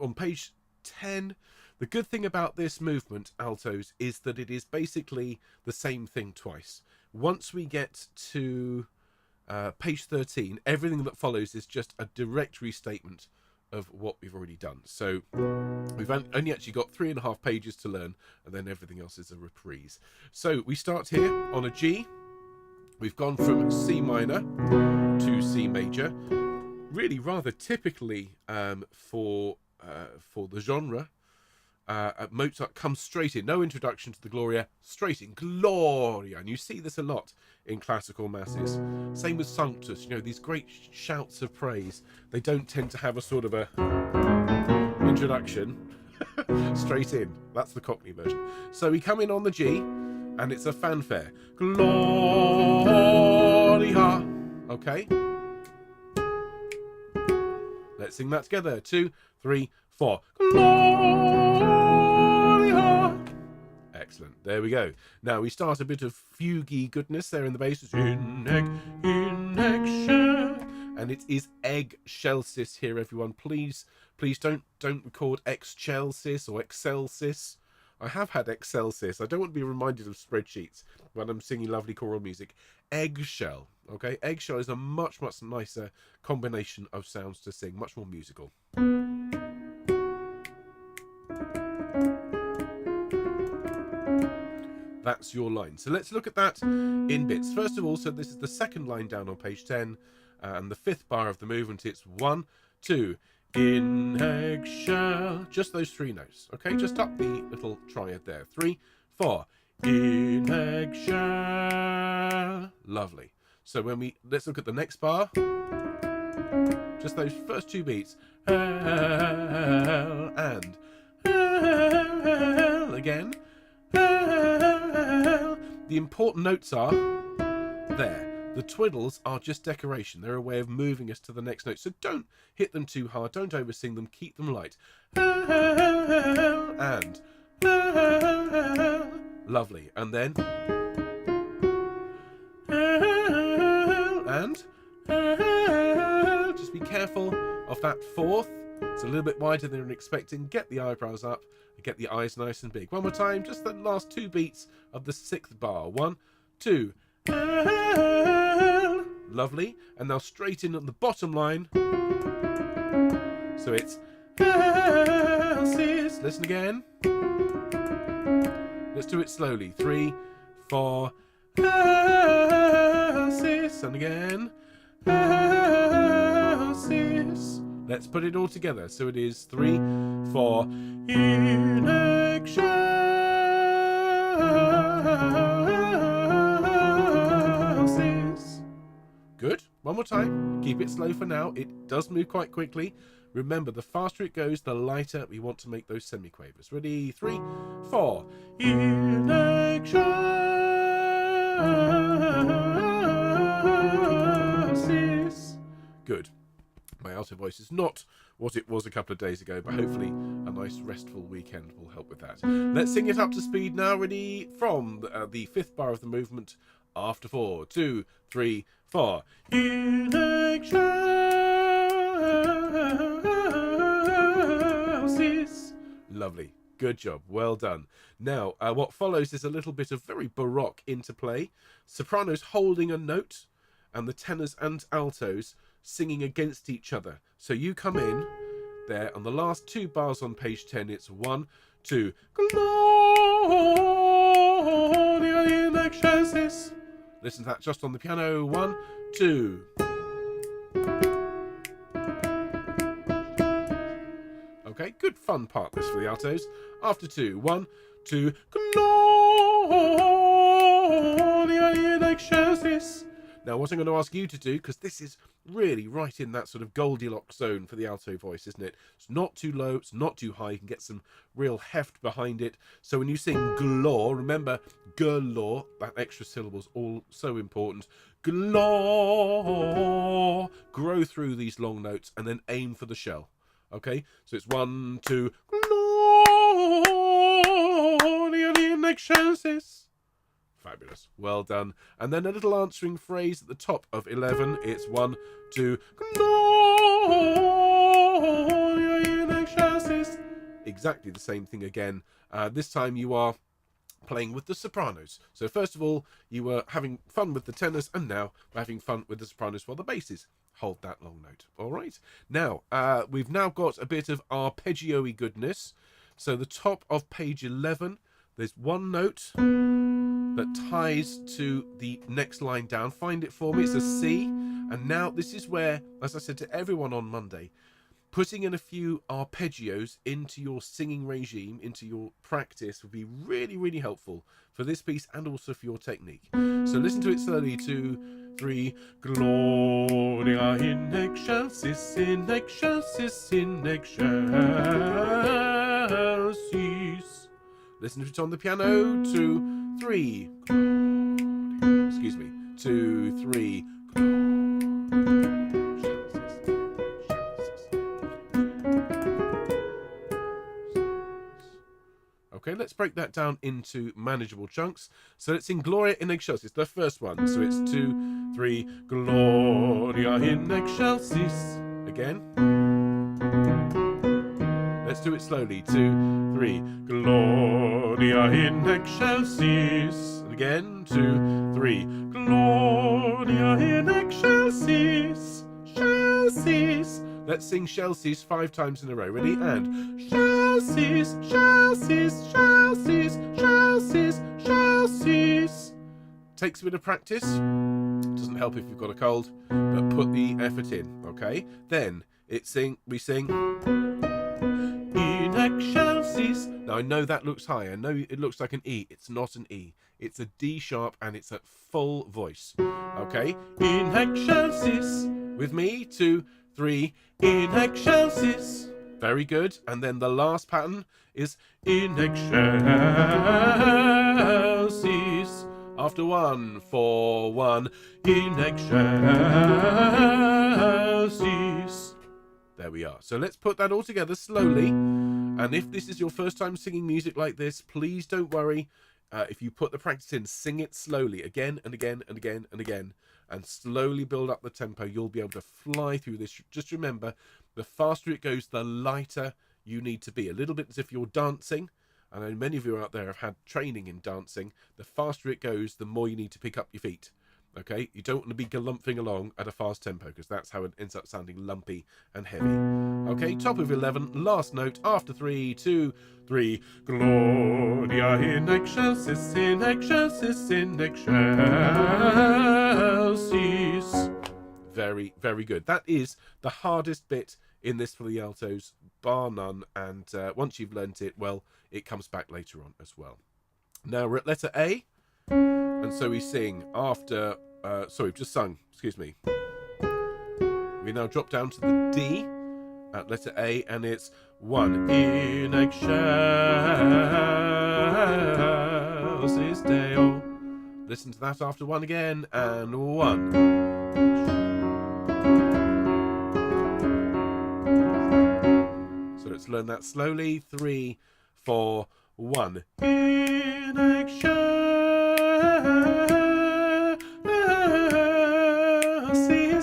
on page 10. The good thing about this movement, altos, is that it is basically the same thing twice. Once we get to page 13, everything that follows is just a direct restatement of what we've already done. So we've only actually got 3.5 pages to learn, and then everything else is a reprise. So we start here on a G. We've gone from C minor to C major. Really rather typically for the genre. Mozart comes straight in, no introduction to the Gloria, straight in, Gloria, and you see this a lot in classical masses. Same with Sanctus, you know, these great shouts of praise, they don't tend to have a sort of a introduction. Straight in, that's the Cockney version. So we come in on the G, and it's a fanfare, Gloria, okay? Let's sing that together, 2, 3, 4, Gloria. Excellent. There we go. Now we start a bit of fuguey goodness there in the bass. In egg, and it is excelsis here, everyone. Please don't record excelsis or excelsis. I have had excelsis. I don't want to be reminded of spreadsheets when I'm singing lovely choral music. Eggshell. Okay, eggshell is a much nicer combination of sounds to sing, much more musical. That's your line. So let's look at that in bits. First of all, so this is the second line down on page 10, and the 5th bar of the movement. It's 1, 2, in eggshell. Just those 3 notes, okay? Just up the little triad there. 3, 4, in eggshell. Lovely. So let's look at the next bar. Just those first 2 beats. And again. The important notes are there. The twiddles are just decoration. They're a way of moving us to the next note. So don't hit them too hard. Don't oversing them. Keep them light. And lovely. And then and just be careful of that 4th. It's a little bit wider than you're expecting. Get the eyebrows up. Get the eyes nice and big. One more time, just the last 2 beats of the 6th bar. 1, 2. Lovely. And now straight in at the bottom line. So it's listen again. Let's do it slowly. 3, 4. And again. Let's put it all together. So it is 3, 4. In eggshell. Good. One more time. Keep it slow for now. It does move quite quickly. Remember, the faster it goes, the lighter we want to make those semiquavers. Ready? 3, 4. In excelsis. Good. My alto voice is not what it was a couple of days ago, but hopefully a nice restful weekend will help with that. Let's sing it up to speed now. Ready? From the 5th bar of the movement. After 4, 2, 3, 4. In excelsis. Lovely. Good job. Well done. Now, what follows is a little bit of very baroque interplay. Sopranos holding a note, and the tenors and altos singing against each other. So you come in there on the last 2 bars on page 10. It's 1, 2. Gloria in excelsis. Listen to that just on the piano. 1, 2. Okay, good fun part this for the altos. After 2, 1, 2. Gloria in excelsis. Now, what I'm going to ask you to do, because this is really right in that sort of Goldilocks zone for the alto voice, isn't it? It's not too low, it's not too high. You can get some real heft behind it. So when you sing glor, remember, glor, that extra syllable is all so important. Glor. Grow through these long notes and then aim for the shell. Okay? So it's 1, 2. Gloria in excelsis. Fabulous. Well done. And then a little answering phrase at the top of 11. It's 1, 2. Gloria in excelsis. Exactly the same thing again. This time you are playing with the sopranos. So first of all, you were having fun with the tenors, and now we're having fun with the sopranos while the basses hold that long note. All right. Now, we've now got a bit of arpeggio-y goodness. So the top of page 11, there's one note that ties to the next line down. Find it for me. It's a C. And now this is where, as I said to everyone on Monday, putting in a few arpeggios into your singing regime, into your practice, would be really, really helpful for this piece and also for your technique. So listen to it slowly. 2, 3. Gloria in excelsis, in excelsis, in excelsis. Listen to it on the piano. 2, 3. Excuse me. 2, 3. Okay, let's break that down into manageable chunks. So let's sing Gloria in excelsis, the first one. So it's 2, 3. Gloria in excelsis. Again. Let's do it slowly. 2, 3. Gloria in excelsis. And again. 2, 3. Gloria in excelsis. Excelsis. Let's sing excelsis 5 times in a row. Ready? And excelsis, excelsis, excelsis, excelsis, excelsis. Takes a bit of practice. Doesn't help if you've got a cold, but put the effort in. Okay. Then we sing in excelsis. Now I know that looks high. I know it looks like an E. It's not an E. It's a D sharp and it's at full voice. Okay. In excelsis. With me. 2, 3. In excelsis. Very good. And then the last pattern is in excelsis. After 1, 4, 1. In excelsis. There we are. So let's put that all together slowly. And if this is your first time singing music like this, please don't worry. If you put the practice in, sing it slowly again and again and again and again, and slowly build up the tempo. You'll be able to fly through this. Just remember, the faster it goes, the lighter you need to be. A little bit as if you're dancing. I know many of you out there have had training in dancing. The faster it goes, the more you need to pick up your feet. Okay, you don't want to be galumphing along at a fast tempo, because that's how it ends up sounding lumpy and heavy. Okay, top of 11, last note, after 3, 2, 3. Gloria in excelsis, in excelsis, in excelsis. Very, very good. That is the hardest bit in this for the altos, bar none. And once you've learnt it, well, it comes back later on as well. Now we're at letter A. And so we sing after, sorry, we've just sung, excuse me. We now drop down to the D, at letter A, and it's 1 in excelsis Deo. Listen to that after 1 again, and 1. So let's learn that slowly. 3, 4, 1. In excelsis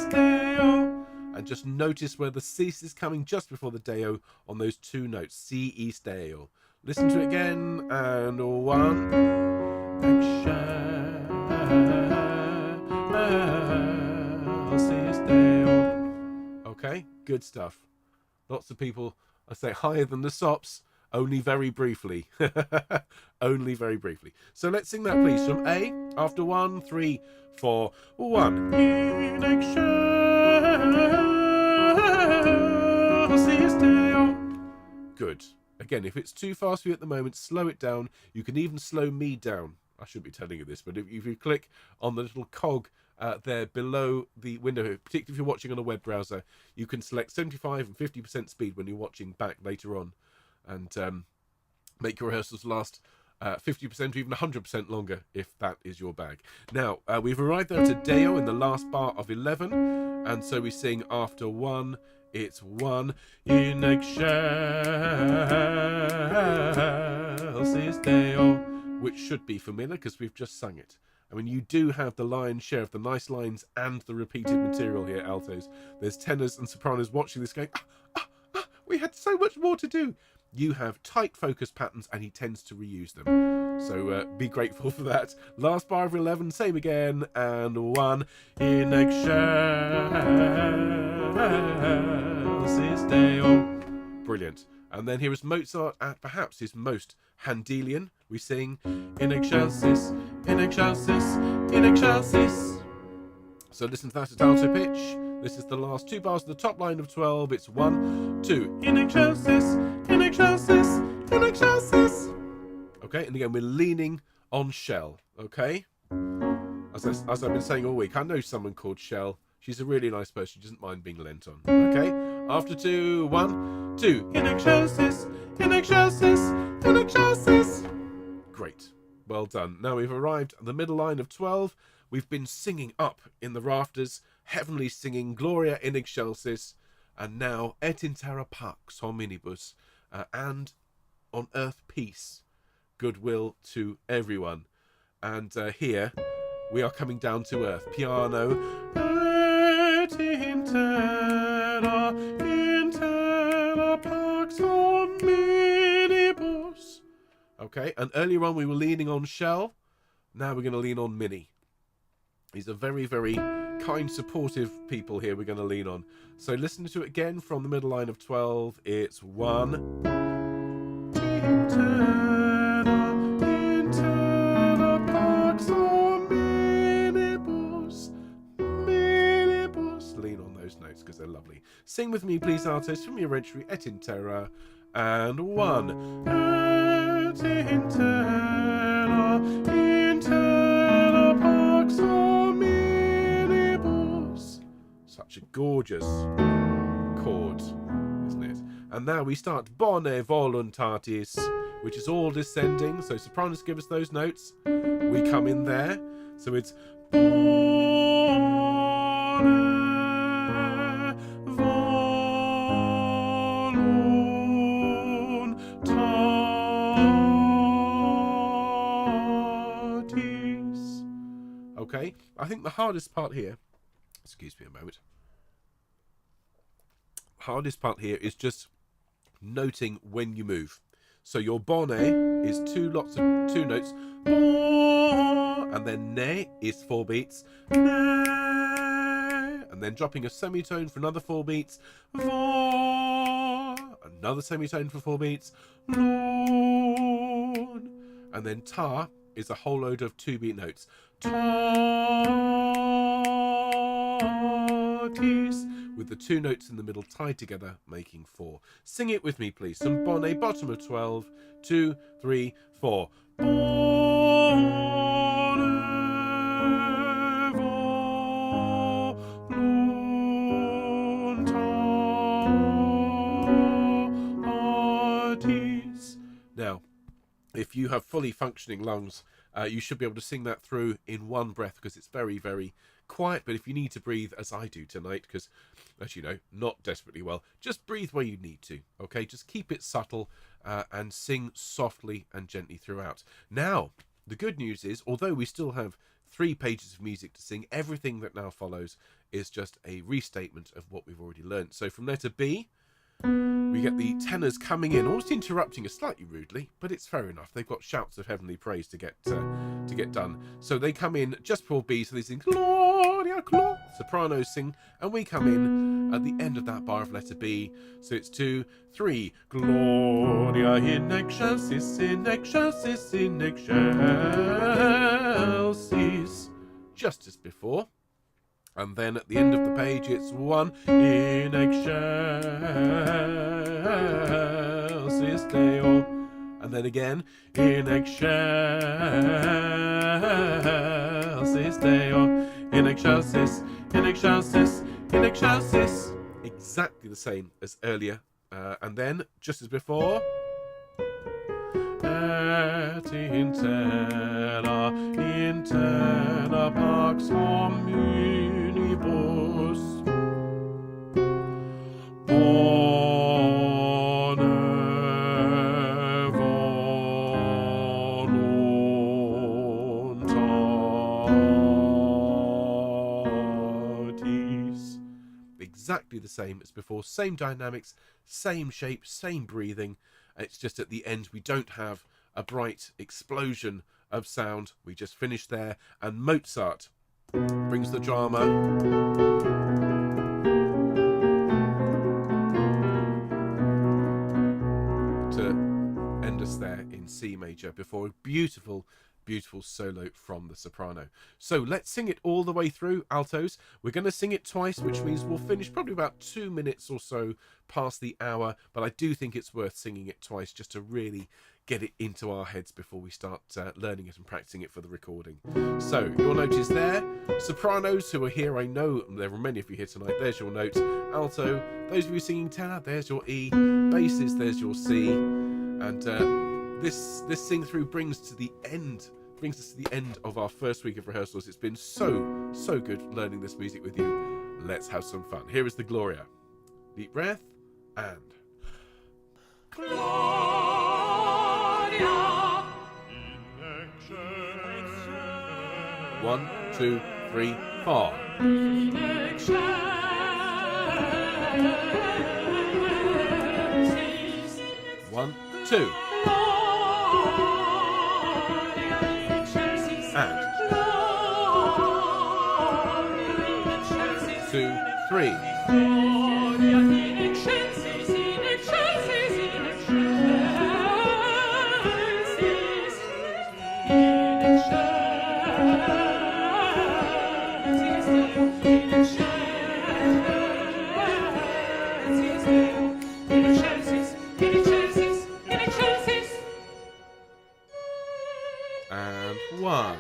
Deo. And just notice where the cease is coming just before the Deo on those 2 notes. C, E, Deo. Listen to it again, and 1. Excelsis Deo. Okay, good stuff. Lots of people, I say, higher than the sops, only very briefly. Only very briefly. So let's sing that, please, from A, after 1, 3, 4, 1. In excelsis Deo. Good. Again, if it's too fast for you at the moment, slow it down. You can even slow me down. I shouldn't be telling you this, but if you click on the little cog there below the window, particularly if you're watching on a web browser, you can select 75 and 50% speed when you're watching back later on, and make your rehearsals last 50% or even 100% longer if that is your bag. Now, we've arrived there to Deo in the last bar of 11, and so we sing after 1, it's 1 in excelsis Deo, which should be familiar because we've just sung it. I mean, you do have the lion's share of the nice lines and the repeated material here, altos. There's tenors and sopranos watching this going, we had so much more to do. You have tight focus patterns and he tends to reuse them. So be grateful for that. Last bar of 11, same again, and 1 in excelsis Deo. Brilliant. And then here is Mozart at perhaps his most Handelian. We sing in excelsis, in excelsis, in excelsis. So listen to that at alto pitch. This is the last 2 bars of the top line of 12. It's 1, 2, in excelsis, in excelsis, in excelsis. Okay, and again, we're leaning on Shell, okay? As I've been saying all week, I know someone called Shell. She's a really nice person. She doesn't mind being lent on, okay? After 2, 1, 2, in excelsis, in excelsis, in excelsis. Great, well done. Now we've arrived at the middle line of 12. We've been singing up in the rafters, heavenly singing, Gloria in excelsis, and now et in terra pax hominibus, and on earth peace, goodwill to everyone. And here we are coming down to earth. Piano. Et in terra pax hominibus. Okay, and earlier on we were leaning on Shell. Now we're going to lean on Minnie. These are very, very kind, supportive people here we're going to lean on. So listen to it again from the middle line of 12. It's 1. In terra pax hominibus, minibus. Lean on those notes because they're lovely. Sing with me, please, artists, from your entry, et in terra, and 1. Et in terra pax hominibus. Such a gorgeous chord, isn't it? And now we start Bone voluntatis, which is all descending. So sopranos give us those notes. We come in there. So it's bone voluntatis. Okay, I think the hardest part here, excuse me a moment, hardest part here is just noting when you move. So your bone is 2 notes, and then ne is 4 beats, and then dropping a semitone for another 4 beats, another semitone for 4 beats, and then ta is a whole load of 2-beat notes. Tatis, with the 2 notes in the middle tied together, making 4. Sing it with me, please. Some bonnet, bottom of 12. 2, 3, 4. parties. Now, if you have fully functioning lungs, you should be able to sing that through in one breath because it's very, very quiet. But if you need to breathe, as I do tonight, because, as you know, not desperately well, just breathe where you need to, okay? Just keep it subtle and sing softly and gently throughout. Now, the good news is, although we still have 3 pages of music to sing, everything that now follows is just a restatement of what we've already learnt. So from letter B, we get the tenors coming in, almost interrupting us slightly rudely, but it's fair enough. They've got shouts of heavenly praise to get done. So they come in just before B, so they sing Gloria, Gloria. Sopranos sing, and we come in at the end of that bar of letter B. So it's 2, 3. Gloria in excelsis, in excelsis, in excelsis. Just as before. And then at the end of the page, it's 1 in excelsis Deo. And then again, in excelsis Deo. In excelsis, in excelsis, in excelsis. Exactly the same as earlier. And then, just as before, et interna pax hominibus bone voluntatis. Exactly the same as before, same dynamics, same shape, same breathing. It's just at the end we don't have a bright explosion of sound. We just finish there, and Mozart brings the drama to end us there in C major before a beautiful solo from the soprano. So let's sing it all the way through, altos. We're going to sing it twice, which means we'll finish probably about 2 minutes or so past the hour, but I do think it's worth singing it twice just to really get it into our heads before we start learning it and practicing it for the recording. So you'll notice there, sopranos who are here, I know there are many of you here tonight, there's your note. Alto, those of you singing tenor, there's your E. Basses, there's your C. And this sing through brings us to the end of our first week of rehearsals. It's been so good learning this music with you. Let's have some fun. Here is the Gloria. Deep breath and Gloria. 1, 2, 3, 4. 1, 2. And 2, 3. And 1.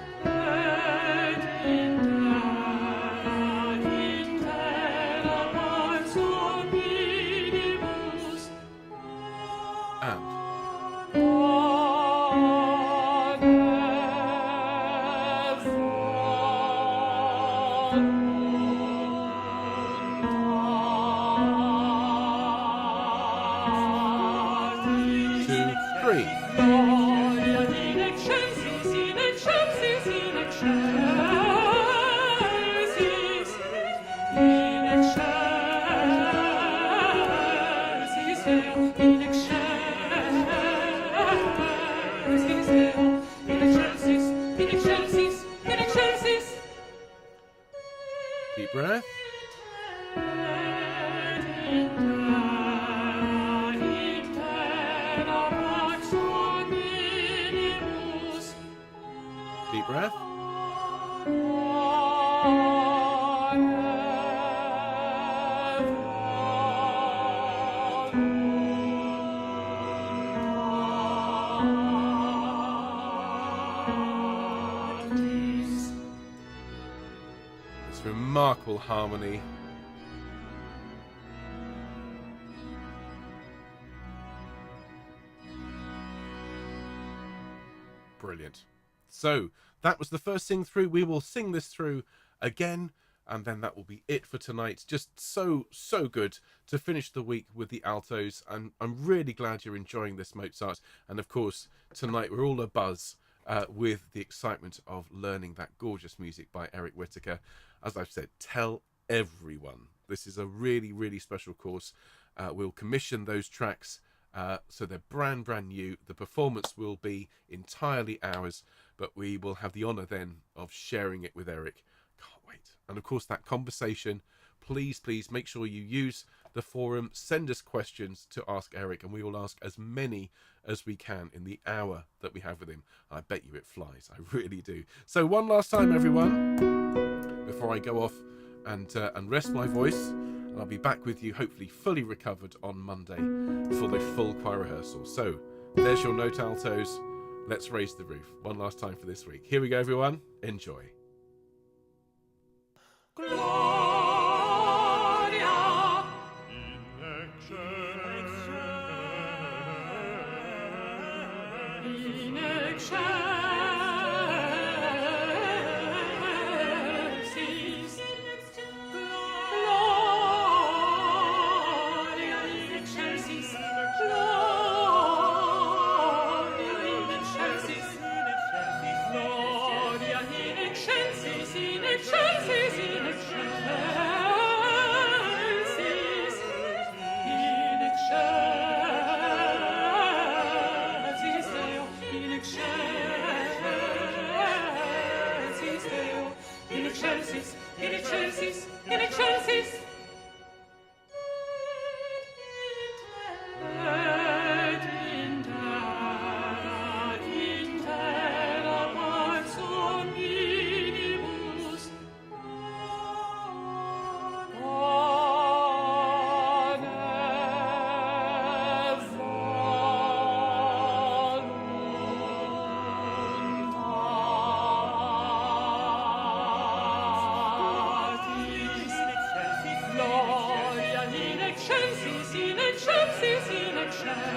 Deep breath. Deep breath. This remarkable harmony. Brilliant. So that was the first sing through. We will sing this through again, and then that will be it for tonight. Just so good to finish the week with the altos. I'm really glad you're enjoying this Mozart, and of course tonight we're all abuzz with the excitement of learning that gorgeous music by Eric Whitacre. As I've said, tell everyone this is a really special course. We'll commission those tracks, so they're brand new. The performance will be entirely ours, but we will have the honour then of sharing it with Eric. Can't wait. And of course that conversation, please make sure you use the forum. Send us questions to ask Eric, and we will ask as many as we can in the hour that we have with him. I bet you it flies. I really do. So one last time, everyone, before I go off and rest my voice. I'll be back with you, hopefully fully recovered, on Monday for the full choir rehearsal. So there's your note, altos. Let's raise the roof one last time for this week. Here we go, everyone. Enjoy. Gloria in excelsis, Gloria in excelsis, Gloria in excelsis, Gloria in excelsis, in excelsis, in excelsis, in excelsis Deo, in excelsis Deo, in excelsis, in excelsis, in excelsis. Et in terra pax omnibus, Gloria in excelsis, in excelsis, in excelsis,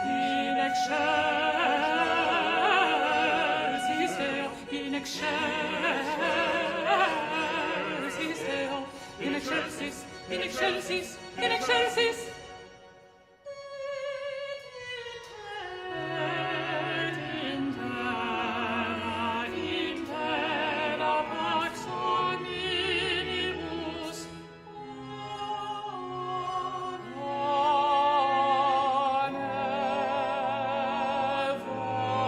in excelsis Deo, in excelsis Deo, in excelsis, in excelsis, in excelsis. Et in terra pax omnibus, voluntatis.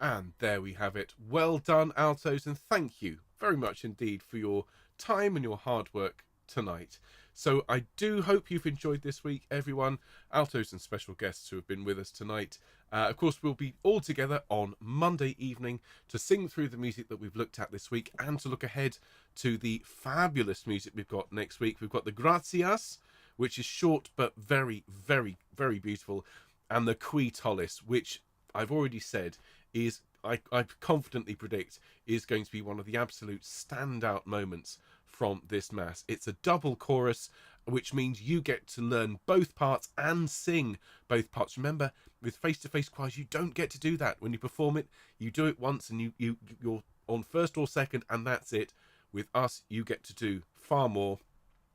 And there we have it. Well done, altos, and thank you very much indeed for your time and your hard work tonight. So I do hope you've enjoyed this week, everyone, altos and special guests who have been with us tonight. Of course, we'll be all together on Monday evening to sing through the music that we've looked at this week and to look ahead to the fabulous music we've got next week. We've got the Gratias, which is short but very beautiful, and the Qui Tollis, which I've already said is, I confidently predict, is going to be one of the absolute standout moments from this Mass. It's a double chorus, which means you get to learn both parts and sing both parts. Remember, with face-to-face choirs, you don't get to do that. When you perform it, you do it once and you're on first or second, and that's it. With us, you get to do far more.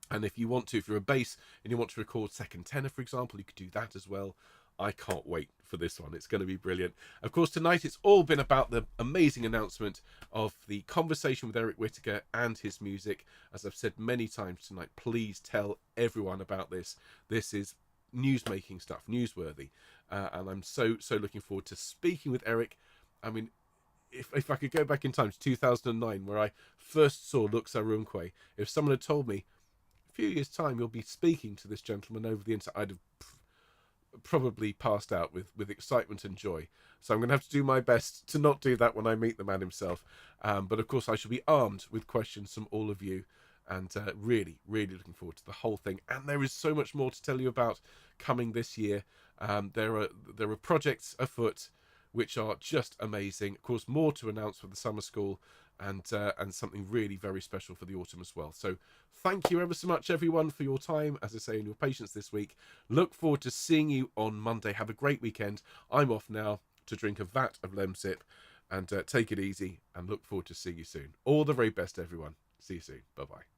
And if you want to, if you're a bass and you want to record second tenor, for example, you could do that as well. I can't wait for this one. It's going to be brilliant. Of course, tonight it's all been about the amazing announcement of the conversation with Eric Whitacre and his music. As I've said many times tonight, please tell everyone about this. This is news-making stuff, newsworthy. And I'm so looking forward to speaking with Eric. I mean, if I could go back in time to 2009, where I first saw Lux Arunque, if someone had told me, a few years' time, you'll be speaking to this gentleman over the internet, I'd have probably passed out with excitement and joy. So I'm going to have to do my best to not do that when I meet the man himself. But of course I shall be armed with questions from all of you. and really, really looking forward to the whole thing. And there is so much more to tell you about coming this year. There are projects afoot which are just amazing. Of course, more to announce for the summer school, and something really very special for the autumn as well. So thank you ever so much, everyone, for your time, as I say, and your patience this week. Look forward to seeing you on Monday. Have a great weekend. I'm off now to drink a vat of Lemsip, and take it easy, and look forward to seeing you soon. All the very best, everyone. See you soon. Bye bye.